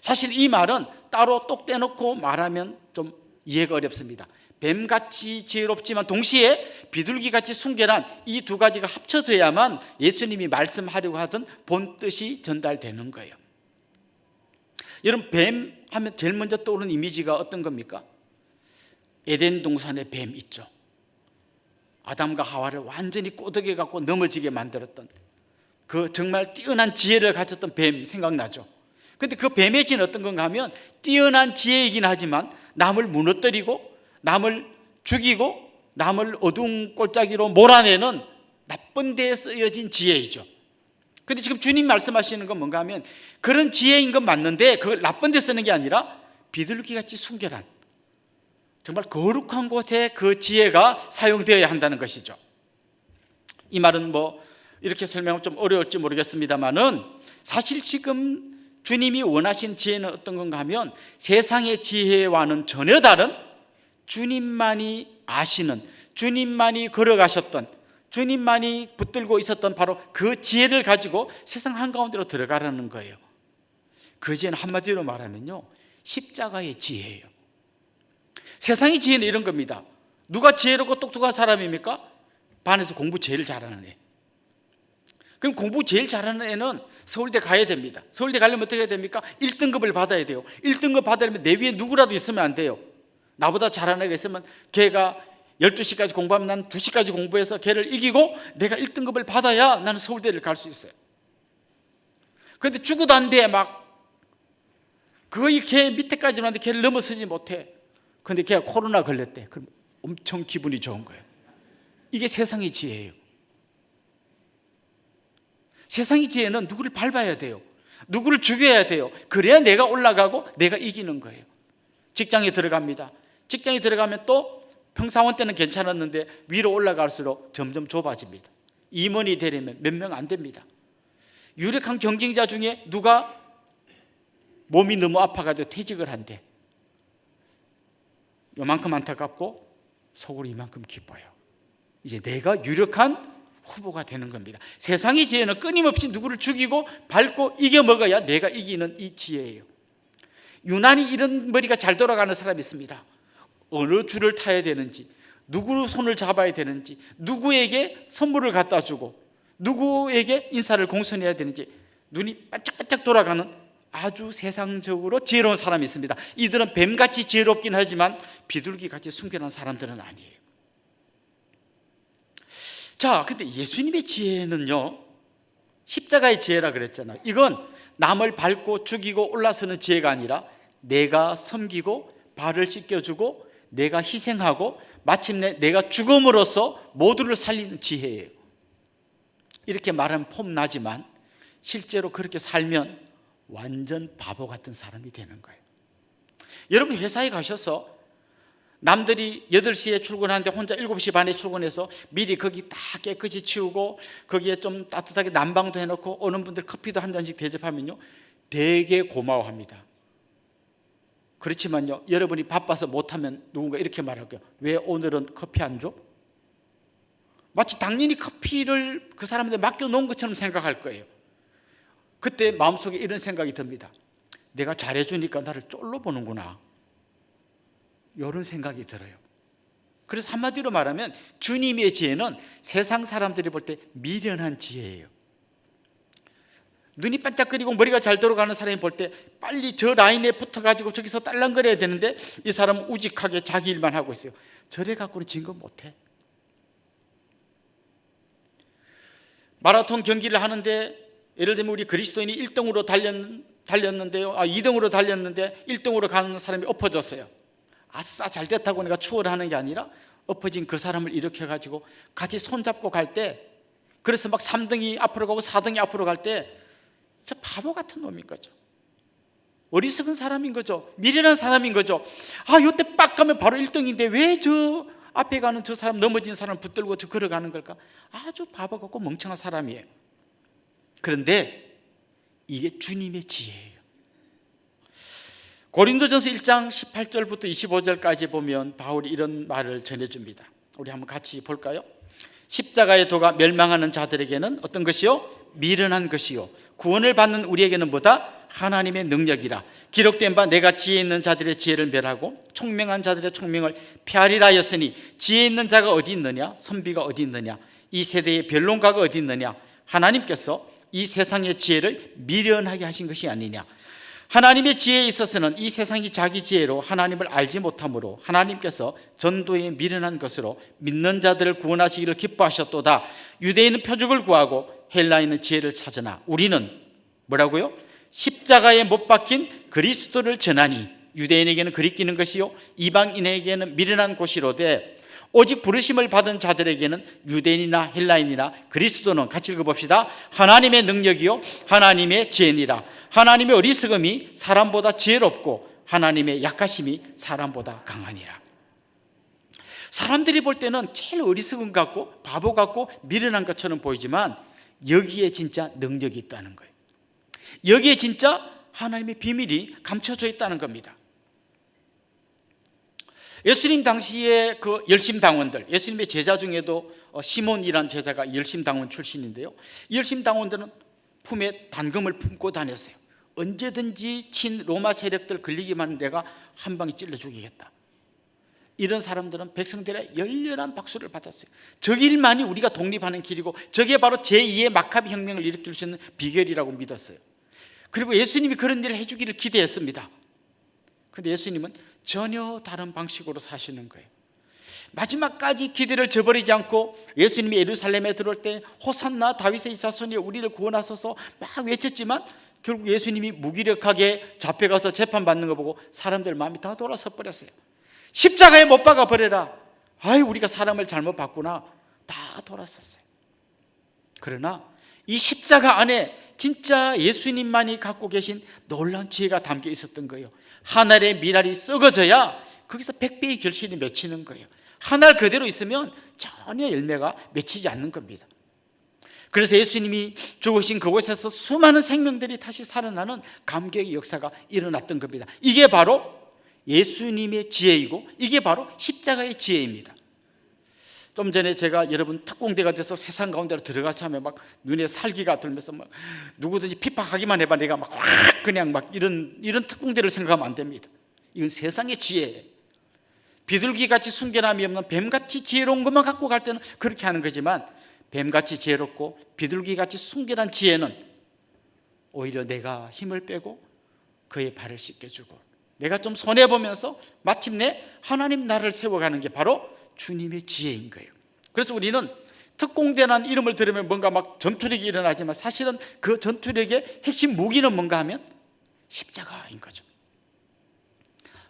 사실 이 말은 따로 똑 떼놓고 말하면 좀 이해가 어렵습니다. 뱀같이 지혜롭지만 동시에 비둘기같이 순결한 이 두 가지가 합쳐져야만 예수님이 말씀하려고 하던 본 뜻이 전달되는 거예요. 여러분, 뱀 하면 제일 먼저 떠오르는 이미지가 어떤 겁니까? 에덴 동산의 뱀 있죠. 아담과 하와를 완전히 꼬드겨 갖고 넘어지게 만들었던 그 정말 뛰어난 지혜를 가졌던 뱀 생각나죠. 그런데 그 뱀의 지혜는 어떤 건가 하면 뛰어난 지혜이긴 하지만 남을 무너뜨리고 남을 죽이고 남을 어두운 골짜기로 몰아내는 나쁜 데에 쓰여진 지혜이죠. 그런데 지금 주님 말씀하시는 건 뭔가 하면 그런 지혜인 건 맞는데 그걸 나쁜 데 쓰는 게 아니라 비둘기같이 순결한 정말 거룩한 곳에 그 지혜가 사용되어야 한다는 것이죠. 이 말은 뭐 이렇게 설명하면 좀 어려울지 모르겠습니다만은 사실 지금 주님이 원하신 지혜는 어떤 건가 하면 세상의 지혜와는 전혀 다른 주님만이 아시는, 주님만이 걸어가셨던, 주님만이 붙들고 있었던 바로 그 지혜를 가지고 세상 한가운데로 들어가라는 거예요. 그 지혜는 한마디로 말하면요, 십자가의 지혜예요. 세상의 지혜는 이런 겁니다. 누가 지혜롭고 똑똑한 사람입니까? 반에서 공부 제일 잘하는 애. 그럼 공부 제일 잘하는 애는 서울대 가야 됩니다. 서울대 가려면 어떻게 해야 됩니까? 1등급을 받아야 돼요. 1등급 받으려면 내 위에 누구라도 있으면 안 돼요. 나보다 잘하는 애가 있으면 걔가 12시까지 공부하면 나는 2시까지 공부해서 걔를 이기고 내가 1등급을 받아야 나는 서울대를 갈 수 있어요. 그런데 죽어도 안 돼. 막 거의 걔 밑에까지 왔는데 걔를 넘어서지 못해. 그런데 걔가 코로나 걸렸대. 그럼 엄청 기분이 좋은 거예요. 이게 세상의 지혜예요. 세상의 지혜는 누구를 밟아야 돼요. 누구를 죽여야 돼요. 그래야 내가 올라가고 내가 이기는 거예요. 직장에 들어갑니다. 직장에 들어가면 또 평사원 때는 괜찮았는데 위로 올라갈수록 점점 좁아집니다. 임원이 되려면 몇 명 안 됩니다. 유력한 경쟁자 중에 누가 몸이 너무 아파가지고 퇴직을 한대. 요만큼 안타깝고 속으로 이만큼 기뻐요. 이제 내가 유력한 후보가 되는 겁니다. 세상의 지혜는 끊임없이 누구를 죽이고 밟고 이겨먹어야 내가 이기는 이 지혜예요. 유난히 이런 머리가 잘 돌아가는 사람이 있습니다. 어느 줄을 타야 되는지, 누구 손을 잡아야 되는지, 누구에게 선물을 갖다 주고 누구에게 인사를 공손해야 되는지 눈이 반짝반짝 돌아가는 아주 세상적으로 지혜로운 사람이 있습니다. 이들은 뱀같이 지혜롭긴 하지만 비둘기같이 순결한 사람들은 아니에요. 자, 근데 예수님의 지혜는요, 십자가의 지혜라 그랬잖아요. 이건 남을 밟고 죽이고 올라서는 지혜가 아니라 내가 섬기고 발을 씻겨주고 내가 희생하고 마침내 내가 죽음으로써 모두를 살리는 지혜예요. 이렇게 말하면 폼나지만 실제로 그렇게 살면 완전 바보 같은 사람이 되는 거예요. 여러분 회사에 가셔서 남들이 8시에 출근하는데 혼자 7시 반에 출근해서 미리 거기 다 깨끗이 치우고 거기에 좀 따뜻하게 난방도 해놓고 오는 분들 커피도 한 잔씩 대접하면요 되게 고마워합니다. 그렇지만요 여러분이 바빠서 못하면 누군가 이렇게 말할게요. 왜 오늘은 커피 안 줘? 마치 당연히 커피를 그 사람한테 맡겨놓은 것처럼 생각할 거예요. 그때 마음속에 이런 생각이 듭니다. 내가 잘해주니까 나를 쫄로 보는구나, 이런 생각이 들어요. 그래서 한마디로 말하면 주님의 지혜는 세상 사람들이 볼 때 미련한 지혜예요. 눈이 반짝거리고 머리가 잘 돌아가는 사람이 볼 때 빨리 저 라인에 붙어가지고 저기서 딸랑거려야 되는데 이 사람은 우직하게 자기 일만 하고 있어요. 저래 갖고는 진거 못해. 마라톤 경기를 하는데 예를 들면 우리 그리스도인이 1등으로 달렸는데요. 2등으로 달렸는데 1등으로 가는 사람이 엎어졌어요. 아싸 잘 됐다고 내가 추월을 하는 게 아니라 엎어진 그 사람을 일으켜가지고 같이 손잡고 갈 때, 그래서 막 3등이 앞으로 가고 4등이 앞으로 갈 때 저 바보 같은 놈인 거죠. 어리석은 사람인 거죠. 미련한 사람인 거죠. 요때 빡 가면 바로 1등인데 왜 저 앞에 가는 저 사람, 넘어진 사람 붙들고 저 걸어가는 걸까? 아주 바보 같고 멍청한 사람이에요. 그런데 이게 주님의 지혜예요. 고린도전서 1장 18절부터 25절까지 보면 바울이 이런 말을 전해줍니다. 우리 한번 같이 볼까요? 십자가의 도가 멸망하는 자들에게는 어떤 것이요? 미련한 것이요, 구원을 받는 우리에게는 뭐다? 하나님의 능력이라. 기록된 바 내가 지혜 있는 자들의 지혜를 멸하고 총명한 자들의 총명을 폐하리라 하였으니 지혜 있는 자가 어디 있느냐? 선비가 어디 있느냐? 이 세대의 변론가가 어디 있느냐? 하나님께서 이 세상의 지혜를 미련하게 하신 것이 아니냐? 하나님의 지혜에 있어서는 이 세상이 자기 지혜로 하나님을 알지 못하므로 하나님께서 전도에 미련한 것으로 믿는 자들을 구원하시기를 기뻐하셨도다. 유대인은 표적을 구하고 헬라인은 지혜를 찾으나 우리는 뭐라고요? 십자가에 못 박힌 그리스도를 전하니 유대인에게는 그리끼는 것이요 이방인에게는 미련한 곳이로되 오직 부르심을 받은 자들에게는 유대인이나 헬라인이나 그리스도는 같이 읽어봅시다. 하나님의 능력이요 하나님의 지혜니라. 하나님의 어리석음이 사람보다 지혜롭고 하나님의 약하심이 사람보다 강하니라. 사람들이 볼 때는 제일 어리석은 것 같고 바보 같고 미련한 것처럼 보이지만 여기에 진짜 능력이 있다는 거예요. 여기에 진짜 하나님의 비밀이 감춰져 있다는 겁니다. 예수님 당시에 그 열심당원들, 예수님의 제자 중에도 시몬이라는 제자가 열심당원 출신인데요, 이 열심당원들은 품에 단금을 품고 다녔어요. 언제든지 친 로마 세력들 걸리기만 하면 내가 한 방에 찔러 죽이겠다. 이런 사람들은 백성들의 열렬한 박수를 받았어요. 저 길만이 우리가 독립하는 길이고 저게 바로 제2의 마카비 혁명을 일으킬 수 있는 비결이라고 믿었어요. 그리고 예수님이 그런 일을 해주기를 기대했습니다. 그런데 예수님은 전혀 다른 방식으로 사시는 거예요. 마지막까지 기대를 저버리지 않고 예수님이 예루살렘에 들어올 때 호산나 다윗의 자손이 우리를 구원하소서 막 외쳤지만 결국 예수님이 무기력하게 잡혀가서 재판받는 거 보고 사람들 마음이 다 돌아서 버렸어요. 십자가에 못 박아 버려라. 아이, 우리가 사람을 잘못 봤구나. 다 돌아섰어요. 그러나 이 십자가 안에 진짜 예수님만이 갖고 계신 놀라운 지혜가 담겨 있었던 거예요. 한 알의 밀알이 썩어져야 거기서 100배의 결실이 맺히는 거예요. 한 알 그대로 있으면 전혀 열매가 맺히지 않는 겁니다. 그래서 예수님이 죽으신 그곳에서 수많은 생명들이 다시 살아나는 감격의 역사가 일어났던 겁니다. 이게 바로 예수님의 지혜이고 이게 바로 십자가의 지혜입니다. 좀 전에 제가 여러분 특공대가 돼서 세상 가운데로 들어가서 하면 막 눈에 살기가 들면서 막 누구든지 핍박하기만 해봐 내가 막 확 그냥 막 이런 특공대를 생각하면 안 됩니다. 이건 세상의 지혜예요. 비둘기같이 순결함이 없는 뱀같이 지혜로운 것만 갖고 갈 때는 그렇게 하는 거지만 뱀같이 지혜롭고 비둘기같이 순결한 지혜는 오히려 내가 힘을 빼고 그의 발을 씻겨주고 내가 좀 손해보면서 마침내 하나님 나라를 세워가는 게 바로 주님의 지혜인 거예요. 그래서 우리는 특공대라는 이름을 들으면 뭔가 막 전투력이 일어나지만 사실은 그 전투력의 핵심 무기는 뭔가 하면 십자가인 거죠.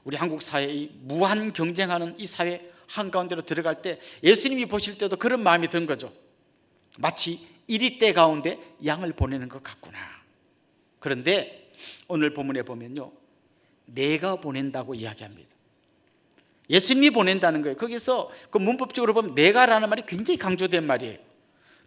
우리 한국 사회의 무한 경쟁하는 이 사회 한가운데로 들어갈 때 예수님이 보실 때도 그런 마음이 든 거죠. 마치 이리떼 가운데 양을 보내는 것 같구나. 그런데 오늘 본문에 보면요, 내가 보낸다고 이야기합니다. 예수님이 보낸다는 거예요. 거기서 그 문법적으로 보면 내가라는 말이 굉장히 강조된 말이에요.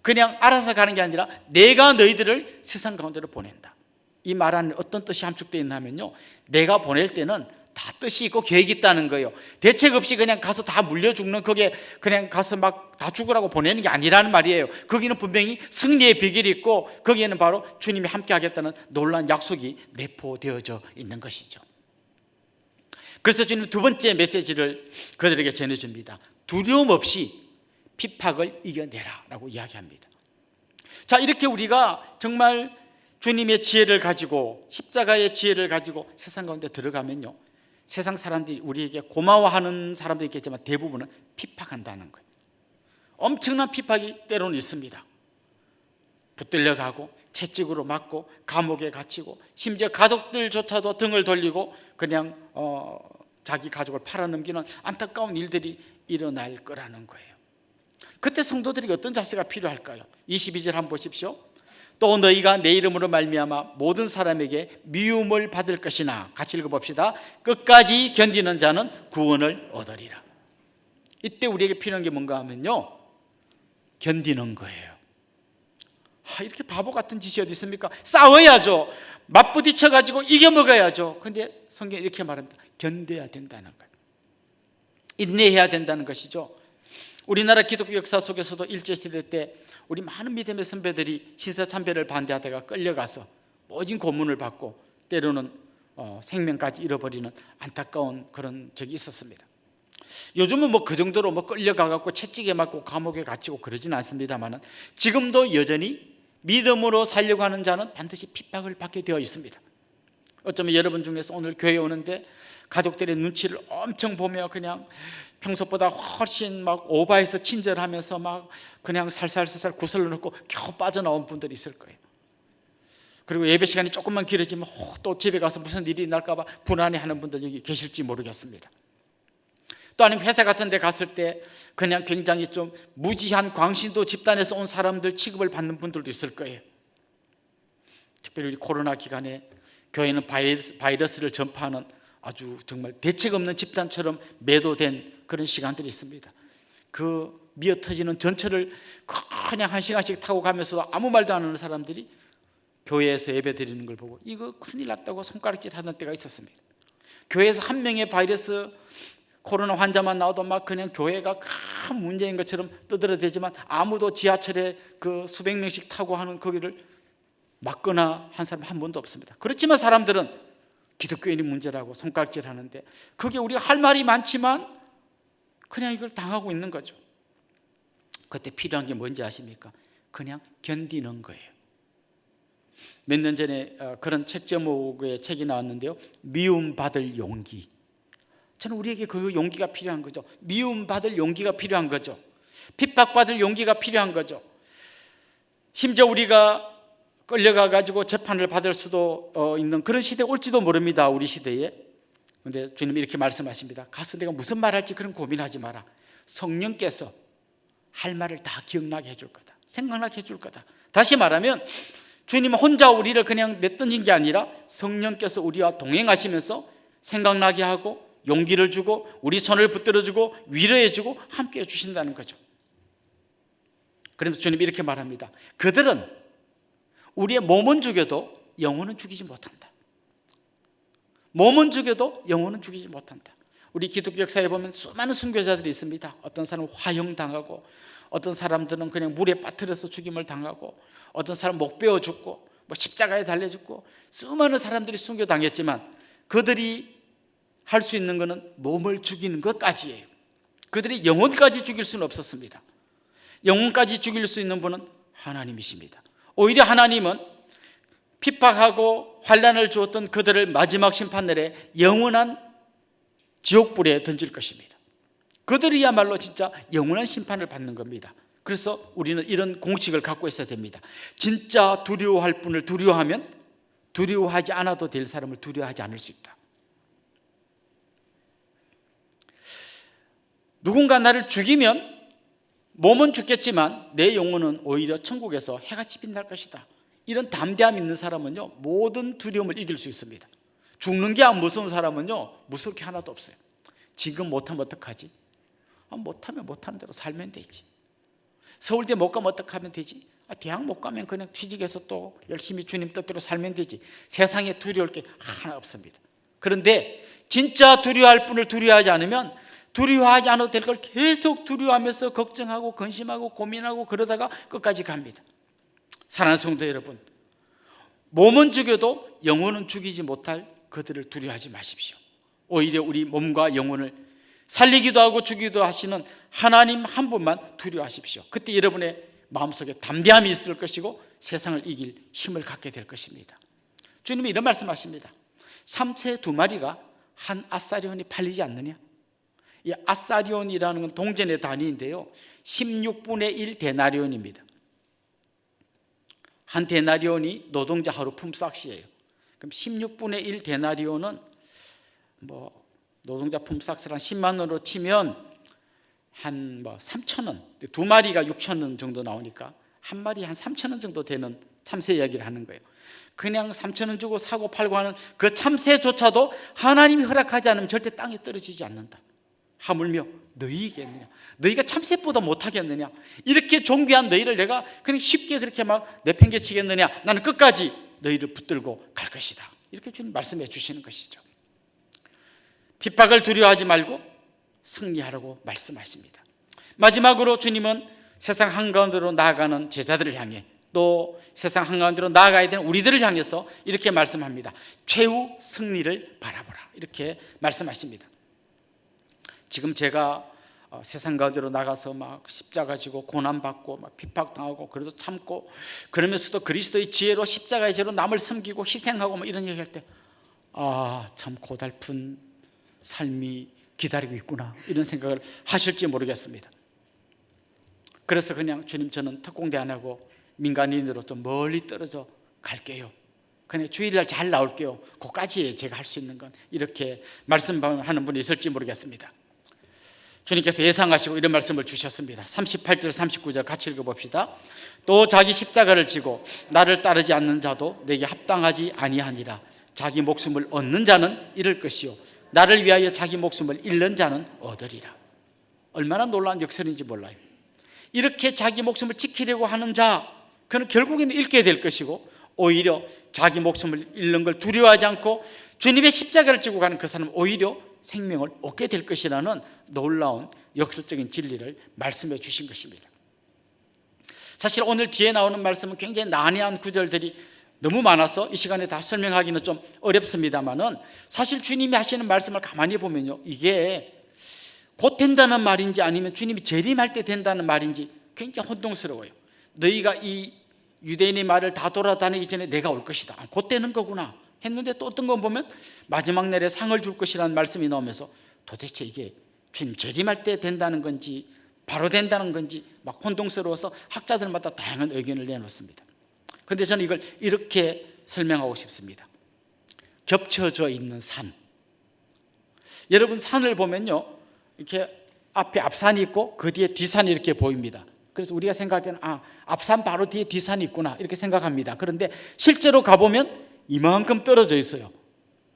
그냥 알아서 가는 게 아니라 내가 너희들을 세상 가운데로 보낸다. 이 말 안에 어떤 뜻이 함축되어 있냐면요, 내가 보낼 때는 다 뜻이 있고 계획이 있다는 거예요. 대책 없이 그냥 가서 다 물려 죽는, 거기에 그냥 가서 막 다 죽으라고 보내는 게 아니라는 말이에요. 거기는 분명히 승리의 비결이 있고 거기에는 바로 주님이 함께 하겠다는 놀라운 약속이 내포되어져 있는 것이죠. 그래서 주님 두 번째 메시지를 그들에게 전해줍니다. 두려움 없이 핍박을 이겨내라 라고 이야기합니다. 자, 이렇게 우리가 정말 주님의 지혜를 가지고 십자가의 지혜를 가지고 세상 가운데 들어가면요, 세상 사람들이 우리에게 고마워하는 사람도 있겠지만 대부분은 핍박한다는 거예요. 엄청난 핍박이 때로는 있습니다. 붙들려 가고 채찍으로 맞고 감옥에 갇히고 심지어 가족들조차도 등을 돌리고 그냥 자기 가족을 팔아넘기는 안타까운 일들이 일어날 거라는 거예요. 그때 성도들에게 어떤 자세가 필요할까요? 22절 한번 보십시오. 또 너희가 내 이름으로 말미암아 모든 사람에게 미움을 받을 것이나, 같이 읽어봅시다. 끝까지 견디는 자는 구원을 얻으리라. 이때 우리에게 필요한 게 뭔가 하면요, 견디는 거예요. 이렇게 바보 같은 짓이 어디 있습니까? 싸워야죠. 맞부딪혀가지고 이겨먹어야죠. 근데 성경이 이렇게 말합니다. 견뎌야 된다는 거예요. 인내해야 된다는 것이죠. 우리나라 기독교 역사 속에서도 일제시대 때 우리 많은 믿음의 선배들이 신사참배를 반대하다가 끌려가서 모진 고문을 받고 때로는 생명까지 잃어버리는 안타까운 그런 적이 있었습니다. 요즘은 뭐 그 정도로 뭐 끌려가갖고 채찍에 맞고 감옥에 갇히고 그러진 않습니다만은 지금도 여전히 믿음으로 살려고 하는 자는 반드시 핍박을 받게 되어 있습니다. 어쩌면 여러분 중에서 오늘 교회에 오는데 가족들의 눈치를 엄청 보며 그냥 평소보다 훨씬 막 오바해서 친절하면서 막 그냥 살살살살 구슬러 놓고 겨우 빠져나온 분들이 있을 거예요. 그리고 예배 시간이 조금만 길어지면 또 집에 가서 무슨 일이 날까 봐 불안해하는 분들 여기 계실지 모르겠습니다. 또 아니면 회사 같은 데 갔을 때 그냥 굉장히 좀 무지한 광신도 집단에서 온 사람들 취급을 받는 분들도 있을 거예요. 특별히 우리 코로나 기간에 교회는 바이러스를 전파하는 아주 정말 대책 없는 집단처럼 매도된 그런 시간들이 있습니다. 그 미어터지는 전철을 그냥 한 시간씩 타고 가면서도 아무 말도 안 하는 사람들이 교회에서 예배 드리는 걸 보고 이거 큰일 났다고 손가락질 하는 때가 있었습니다. 교회에서 한 명의 바이러스 코로나 환자만 나와도 막 그냥 교회가 큰 문제인 것처럼 떠들어대지만 아무도 지하철에 그 수백 명씩 타고 하는 거기를 막거나 한 사람 한 번도 없습니다. 그렇지만 사람들은 기독교인이 문제라고 손가락질 하는데 그게 우리가 할 말이 많지만 그냥 이걸 당하고 있는 거죠. 그때 필요한 게 뭔지 아십니까? 그냥 견디는 거예요. 몇 년 전에 그런 책 제목의 책이 나왔는데요, 미움받을 용기. 저는 우리에게 그 용기가 필요한 거죠. 미움받을 용기가 필요한 거죠. 핍박받을 용기가 필요한 거죠. 심지어 우리가 끌려가 가지고 재판을 받을 수도 있는 그런 시대 올지도 모릅니다. 우리 시대에. 그런데 주님 이렇게 말씀하십니다. 가서 내가 무슨 말할지 그런 고민하지 마라. 성령께서 할 말을 다 기억나게 해줄 거다. 생각나게 해줄 거다. 다시 말하면 주님은 혼자 우리를 그냥 내던진 게 아니라 성령께서 우리와 동행하시면서 생각나게 하고 용기를 주고 우리 손을 붙들어주고 위로해주고 함께해 주신다는 거죠. 그러면서 주님이 이렇게 말합니다. 그들은 우리의 몸은 죽여도 영혼은 죽이지 못한다. 몸은 죽여도 영혼은 죽이지 못한다. 우리 기독교 역사에 보면 수많은 순교자들이 있습니다. 어떤 사람은 화형당하고 어떤 사람들은 그냥 물에 빠뜨려서 죽임을 당하고 어떤 사람은 목 베어 죽고 십자가에 달려 죽고 수많은 사람들이 순교당했지만 그들이 할 수 있는 것은 몸을 죽이는 것까지예요. 그들이 영혼까지 죽일 수는 없었습니다. 영혼까지 죽일 수 있는 분은 하나님이십니다. 오히려 하나님은 핍박하고 환난을 주었던 그들을 마지막 심판날에 영원한 지옥불에 던질 것입니다. 그들이야말로 진짜 영원한 심판을 받는 겁니다. 그래서 우리는 이런 공식을 갖고 있어야 됩니다. 진짜 두려워할 분을 두려워하면 두려워하지 않아도 될 사람을 두려워하지 않을 수 있다. 누군가 나를 죽이면 몸은 죽겠지만 내 영혼은 오히려 천국에서 해같이 빛날 것이다. 이런 담대함 있는 사람은요, 모든 두려움을 이길 수 있습니다. 죽는 게 안 무서운 사람은요, 무서울 게 하나도 없어요. 지금 못하면 어떡하지? 못하면 못하는 대로 살면 되지. 서울대 못 가면 어떡하면 되지? 대학 못 가면 그냥 취직해서 또 열심히 주님 뜻대로 살면 되지. 세상에 두려울 게 하나 없습니다. 그런데 진짜 두려워할 분을 두려워하지 않으면 두려워하지 않아도 될 걸 계속 두려워하면서 걱정하고 근심하고 고민하고 그러다가 끝까지 갑니다. 사랑하는 성도 여러분, 몸은 죽여도 영혼은 죽이지 못할 그들을 두려워하지 마십시오. 오히려 우리 몸과 영혼을 살리기도 하고 죽이기도 하시는 하나님 한 분만 두려워하십시오. 그때 여러분의 마음속에 담대함이 있을 것이고 세상을 이길 힘을 갖게 될 것입니다. 주님이 이런 말씀하십니다. 삼체 2마리가 한 아사리온이 팔리지 않느냐? 이 아사리온이라는 건 동전의 단위인데요, 16분의 1 데나리온입니다. 한 데나리온이 노동자 하루 품삯이에요. 그럼 16분의 1 데나리온은 노동자 품삯을 한 10만 원으로 치면 한 3,000원, 2마리가 6,000원 정도 나오니까 한 마리 한 3,000원 정도 되는 참새 이야기를 하는 거예요. 그냥 3,000원 주고 사고 팔고 하는 그 참새조차도 하나님이 허락하지 않으면 절대 땅에 떨어지지 않는다. 하물며 너희겠느냐? 너희가 참새보다 못하겠느냐? 이렇게 존귀한 너희를 내가 그냥 쉽게 그렇게 막 내팽개치겠느냐? 나는 끝까지 너희를 붙들고 갈 것이다. 이렇게 주님 말씀해 주시는 것이죠. 핍박을 두려워하지 말고 승리하라고 말씀하십니다. 마지막으로 주님은 세상 한가운데로 나아가는 제자들을 향해 또 세상 한가운데로 나아가야 되는 우리들을 향해서 이렇게 말씀합니다. 최후 승리를 바라보라. 이렇게 말씀하십니다. 지금 제가 세상 가운데로 나가서 막 십자가 지고 고난받고 막 핍박당하고 그래도 참고 그러면서도 그리스도의 지혜로 십자가의 죄로 남을 섬기고 희생하고 막 이런 얘기할 때 참 고달픈 삶이 기다리고 있구나 이런 생각을 하실지 모르겠습니다. 그래서 그냥 주님 저는 특공대 안 하고 민간인으로 좀 멀리 떨어져 갈게요. 그냥 주일날 잘 나올게요. 그까지예요 제가 할 수 있는 건. 이렇게 말씀하는 분이 있을지 모르겠습니다. 주님께서 예상하시고 이런 말씀을 주셨습니다. 38절 39절 같이 읽어봅시다. 또 자기 십자가를 지고 나를 따르지 않는 자도 내게 합당하지 아니하니라. 자기 목숨을 얻는 자는 잃을 것이요 나를 위하여 자기 목숨을 잃는 자는 얻으리라. 얼마나 놀라운 역설인지 몰라요. 이렇게 자기 목숨을 지키려고 하는 자, 그는 결국에는 잃게 될 것이고 오히려 자기 목숨을 잃는 걸 두려워하지 않고 주님의 십자가를 지고 가는 그 사람은 오히려 생명을 얻게 될 것이라는 놀라운 역설적인 진리를 말씀해 주신 것입니다. 사실 오늘 뒤에 나오는 말씀은 굉장히 난해한 구절들이 너무 많아서 이 시간에 다 설명하기는 좀 어렵습니다만은 사실 주님이 하시는 말씀을 가만히 보면요, 이게 곧 된다는 말인지 아니면 주님이 재림할 때 된다는 말인지 굉장히 혼동스러워요. 너희가 이 유대인의 말을 다 돌아다니기 전에 내가 올 것이다, 곧 되는 거구나 했는데 또 어떤 건 보면 마지막 날에 상을 줄 것이라는 말씀이 나오면서 도대체 이게 주님 재림할 때 된다는 건지 바로 된다는 건지 막 혼동스러워서 학자들마다 다양한 의견을 내놓습니다. 그런데 저는 이걸 이렇게 설명하고 싶습니다. 겹쳐져 있는 산. 여러분 산을 보면요, 이렇게 앞에 앞산이 있고 그 뒤에 뒷산이 이렇게 보입니다. 그래서 우리가 생각할 때는 앞산 바로 뒤에 뒷산이 있구나 이렇게 생각합니다. 그런데 실제로 가보면 이만큼 떨어져 있어요.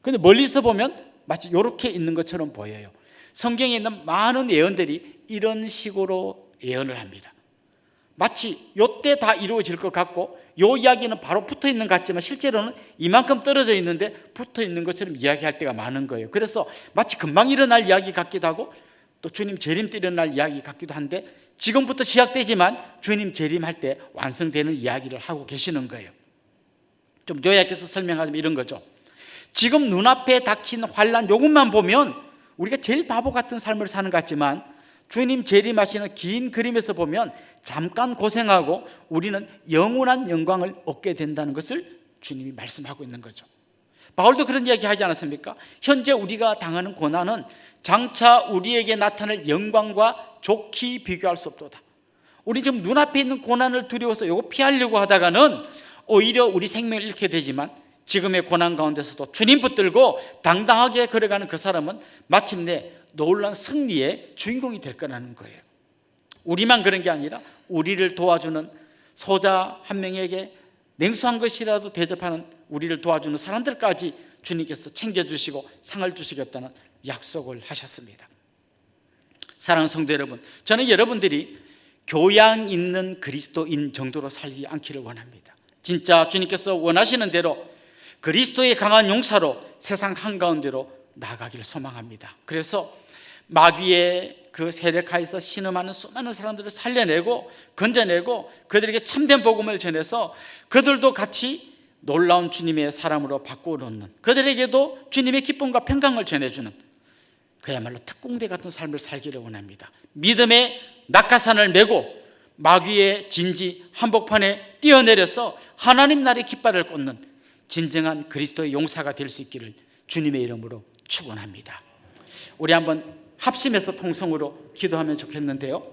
근데 멀리서 보면 마치 이렇게 있는 것처럼 보여요. 성경에 있는 많은 예언들이 이런 식으로 예언을 합니다. 마치 요때 다 이루어질 것 같고 요 이야기는 바로 붙어 있는 것 같지만 실제로는 이만큼 떨어져 있는데 붙어 있는 것처럼 이야기할 때가 많은 거예요. 그래서 마치 금방 일어날 이야기 같기도 하고 또 주님 재림 때 일어날 이야기 같기도 한데 지금부터 시작되지만 주님 재림할 때 완성되는 이야기를 하고 계시는 거예요. 좀 요약해서 설명하자면 이런 거죠. 지금 눈앞에 닥친 환난 요것만 보면 우리가 제일 바보 같은 삶을 사는 것 같지만 주님 재림하시는 긴 그림에서 보면 잠깐 고생하고 우리는 영원한 영광을 얻게 된다는 것을 주님이 말씀하고 있는 거죠. 바울도 그런 이야기 하지 않았습니까? 현재 우리가 당하는 고난은 장차 우리에게 나타날 영광과 좋게 비교할 수 없도다. 우리 지금 눈앞에 있는 고난을 두려워서 이거 피하려고 하다가는 오히려 우리 생명을 잃게 되지만 지금의 고난 가운데서도 주님 붙들고 당당하게 걸어가는 그 사람은 마침내 놀라운 승리의 주인공이 될 거라는 거예요. 우리만 그런 게 아니라 우리를 도와주는 소자 한 명에게 냉수한 것이라도 대접하는 우리를 도와주는 사람들까지 주님께서 챙겨주시고 상을 주시겠다는 약속을 하셨습니다. 사랑하는 성도 여러분, 저는 여러분들이 교양 있는 그리스도인 정도로 살지 않기를 원합니다. 진짜 주님께서 원하시는 대로 그리스도의 강한 용사로 세상 한가운데로 나아가기를 소망합니다. 그래서 마귀의 그 세력하에서 신음하는 수많은 사람들을 살려내고 건져내고 그들에게 참된 복음을 전해서 그들도 같이 놀라운 주님의 사람으로 바꾸어놓는, 그들에게도 주님의 기쁨과 평강을 전해주는 그야말로 특공대 같은 삶을 살기를 원합니다. 믿음의 낙하산을 메고 마귀의 진지 한복판에 뛰어내려서 하나님 나라의 깃발을 꽂는 진정한 그리스도의 용사가 될 수 있기를 주님의 이름으로 축원합니다. 우리 한번 합심해서 통성으로 기도하면 좋겠는데요,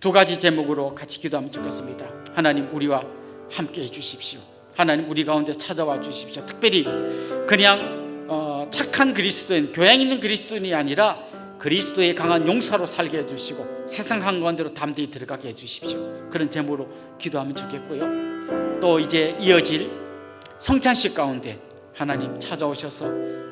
두 가지 제목으로 같이 기도하면 좋겠습니다. 하나님, 우리와 함께 해주십시오. 하나님, 우리 가운데 찾아와 주십시오. 특별히 그냥 착한 그리스도인, 교양 있는 그리스도인이 아니라 그리스도의 강한 용사로 살게 해주시고 세상 한가운데로 담대히 들어가게 해주십시오. 그런 제목으로 기도하면 좋겠고요, 또 이제 이어질 성찬식 가운데 하나님 찾아오셔서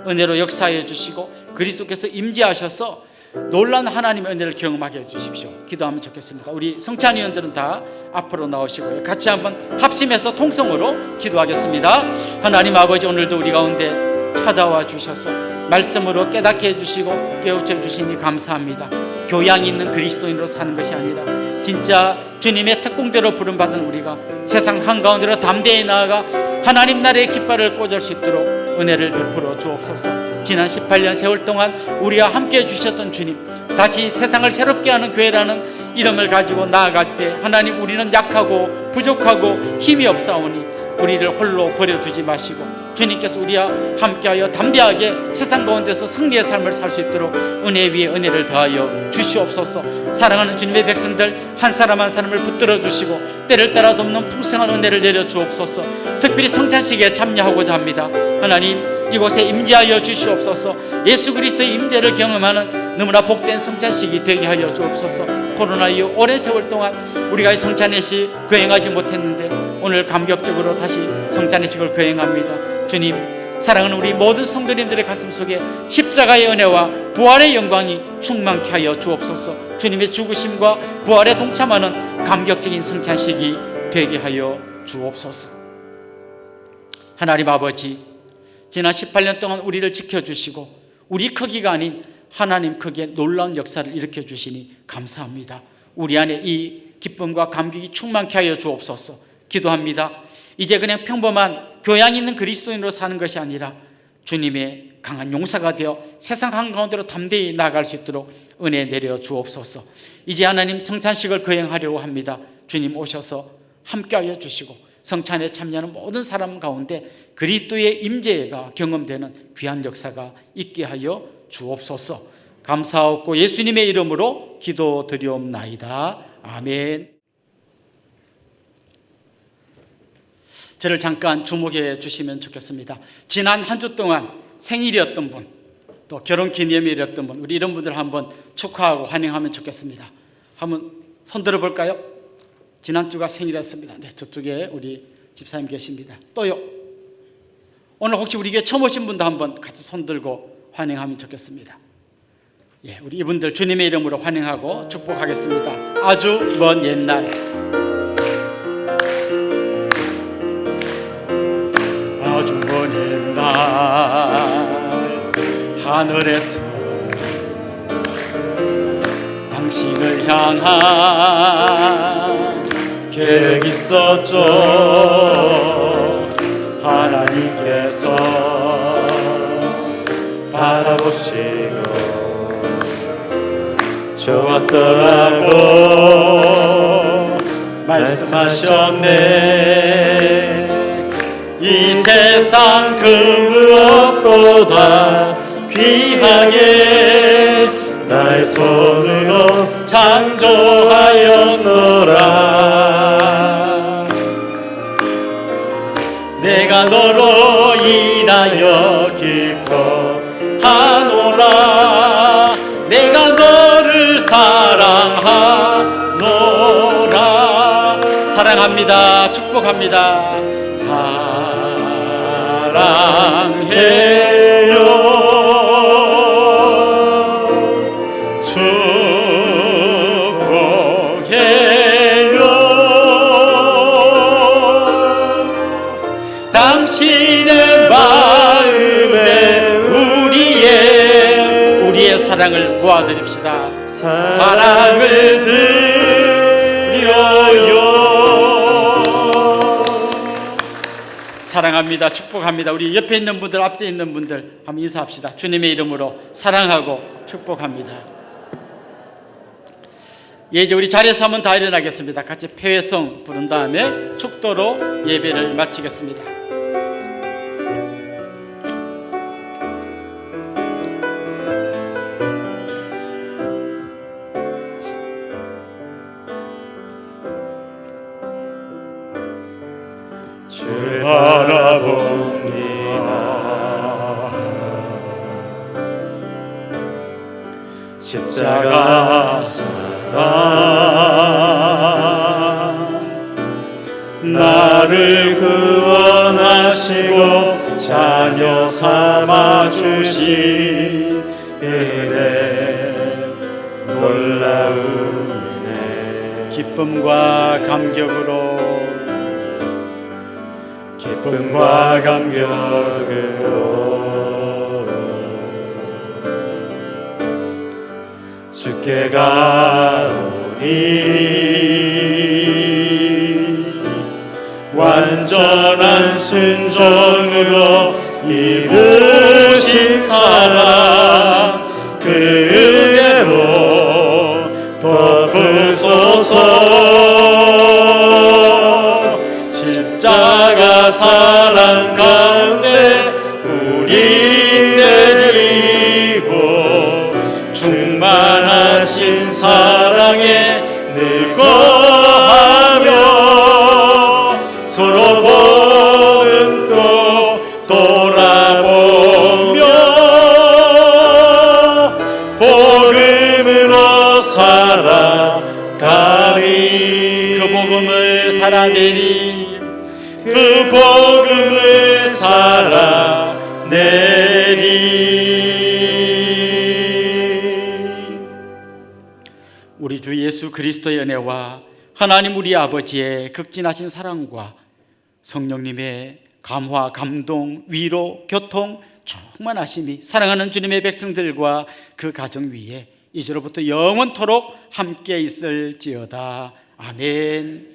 은혜로 역사해 주시고 그리스도께서 임재하셔서 놀라운 하나님의 은혜를 경험하게 해주십시오. 기도하면 좋겠습니다. 우리 성찬위원들은 다 앞으로 나오시고요, 같이 한번 합심해서 통성으로 기도하겠습니다. 하나님 아버지, 오늘도 우리 가운데 찾아와 주셔서 말씀으로 깨닫게 해주시고 깨우쳐 주시니 감사합니다. 교양 있는 그리스도인으로 사는 것이 아니라 진짜 주님의 특공대로 부름받은 우리가 세상 한가운데로 담대히 나아가 하나님 나라의 깃발을 꽂을 수 있도록 은혜를 베풀어 주옵소서. 지난 18년 세월 동안 우리와 함께 해주셨던 주님, 다시 세상을 새롭게 하는 교회라는 이름을 가지고 나아갈 때 하나님, 우리는 약하고 부족하고 힘이 없사오니 우리를 홀로 버려두지 마시고 주님께서 우리와 함께하여 담대하게 세상 가운데서 승리의 삶을 살 수 있도록 은혜 위에 은혜를 더하여 주시옵소서. 사랑하는 주님의 백성들 한 사람 한 사람을 붙들어 주시고 때를 따라 돕는 풍성한 은혜를 내려 주옵소서. 특별히 성찬식에 참여하고자 합니다. 하나님, 이곳에 임재하여 주시옵소서. 예수 그리스도의 임재를 경험하는 너무나 복된 성찬식이 되게 하여 주옵소서. 코로나 이후 오랜 세월 동안 우리가 이 성찬의식 거행하지 못했는데 오늘 감격적으로 다시 성찬의식을 거행합니다. 주님, 사랑하는 우리 모든 성도님들의 가슴 속에 십자가의 은혜와 부활의 영광이 충만케 하여 주옵소서. 주님의 죽으심과 부활에 동참하는 감격적인 성찬식이 되게 하여 주옵소서. 하나님 아버지, 지난 18년 동안 우리를 지켜주시고 우리 크기가 아닌 하나님 크기의 놀라운 역사를 일으켜 주시니 감사합니다. 우리 안에 이 기쁨과 감격이 충만케 하여 주옵소서. 기도합니다. 이제 그냥 평범한 교양 있는 그리스도인으로 사는 것이 아니라 주님의 강한 용사가 되어 세상 한가운데로 담대히 나아갈 수 있도록 은혜 내려 주옵소서. 이제 하나님 성찬식을 거행하려고 합니다. 주님 오셔서 함께하여 주시고 성찬에 참여하는 모든 사람 가운데 그리스도의 임재가 경험되는 귀한 역사가 있게 하여 주옵소서. 감사하고 예수님의 이름으로 기도드리옵나이다. 아멘. 저를 잠깐 주목해 주시면 좋겠습니다. 지난 한 주 동안 생일이었던 분, 또 결혼 기념일이었던 분, 우리 이런 분들 한번 축하하고 환영하면 좋겠습니다. 한번 손 들어볼까요? 지난주가 생일이었습니다. 네, 저쪽에 우리 집사님 계십니다. 또요. 오늘 혹시 우리 교회 처음 오신 분도 한번 같이 손 들고 환영하면 좋겠습니다. 예, 우리 이분들 주님의 이름으로 환영하고 축복하겠습니다. 아주 먼 옛날, 아주 먼 옛날 하늘에서 당신을 향한 계획 있었죠. 하나님께서 바라보시고 좋았더라고 말씀하셨네. 이 세상 그 무엇보다 귀하게 나의 손으로 창조하였노라. 내가 너로 인하여 기뻐하노라. 내가 너를 사랑하노라. 사랑합니다. 축복합니다. 사랑해요. 축복해요. 당신의 마음에 우리의 사랑을 모아드립시다. 사랑을 드려요. 사랑합니다. 축복합니다. 우리 옆에 있는 분들, 앞에 있는 분들 한번 인사합시다. 주님의 이름으로 사랑하고 축복합니다. 예, 이제 우리 자리에서 한번 다 일어나겠습니다. 같이 폐회성 부른 다음에 축도로 예배를 마치겠습니다. 주를 바라봅니다. 십자가 사랑 나를 구원하시고 자녀 삼아주신 은혜 놀라운 은혜 기쁨과 감격으로 기쁨과 감격으로 주께 가오니 완전한 순종으로 이루신 사랑 그 은혜로 덮으소서. 십자가 사랑 가운데 우리 내리고 충만하신 사랑에 늘 거하며 서로 보듬고 돌아보며 복음으로 살아가리. 그 복음을 살아내리. 그 복음을 살아내리. 우리 주 예수 그리스도의 은혜와 하나님 우리 아버지의 극진하신 사랑과 성령님의 감화, 감동, 위로, 교통, 충만하심이 사랑하는 주님의 백성들과 그 가정 위에 이제로부터 영원토록 함께 있을지어다. 아멘.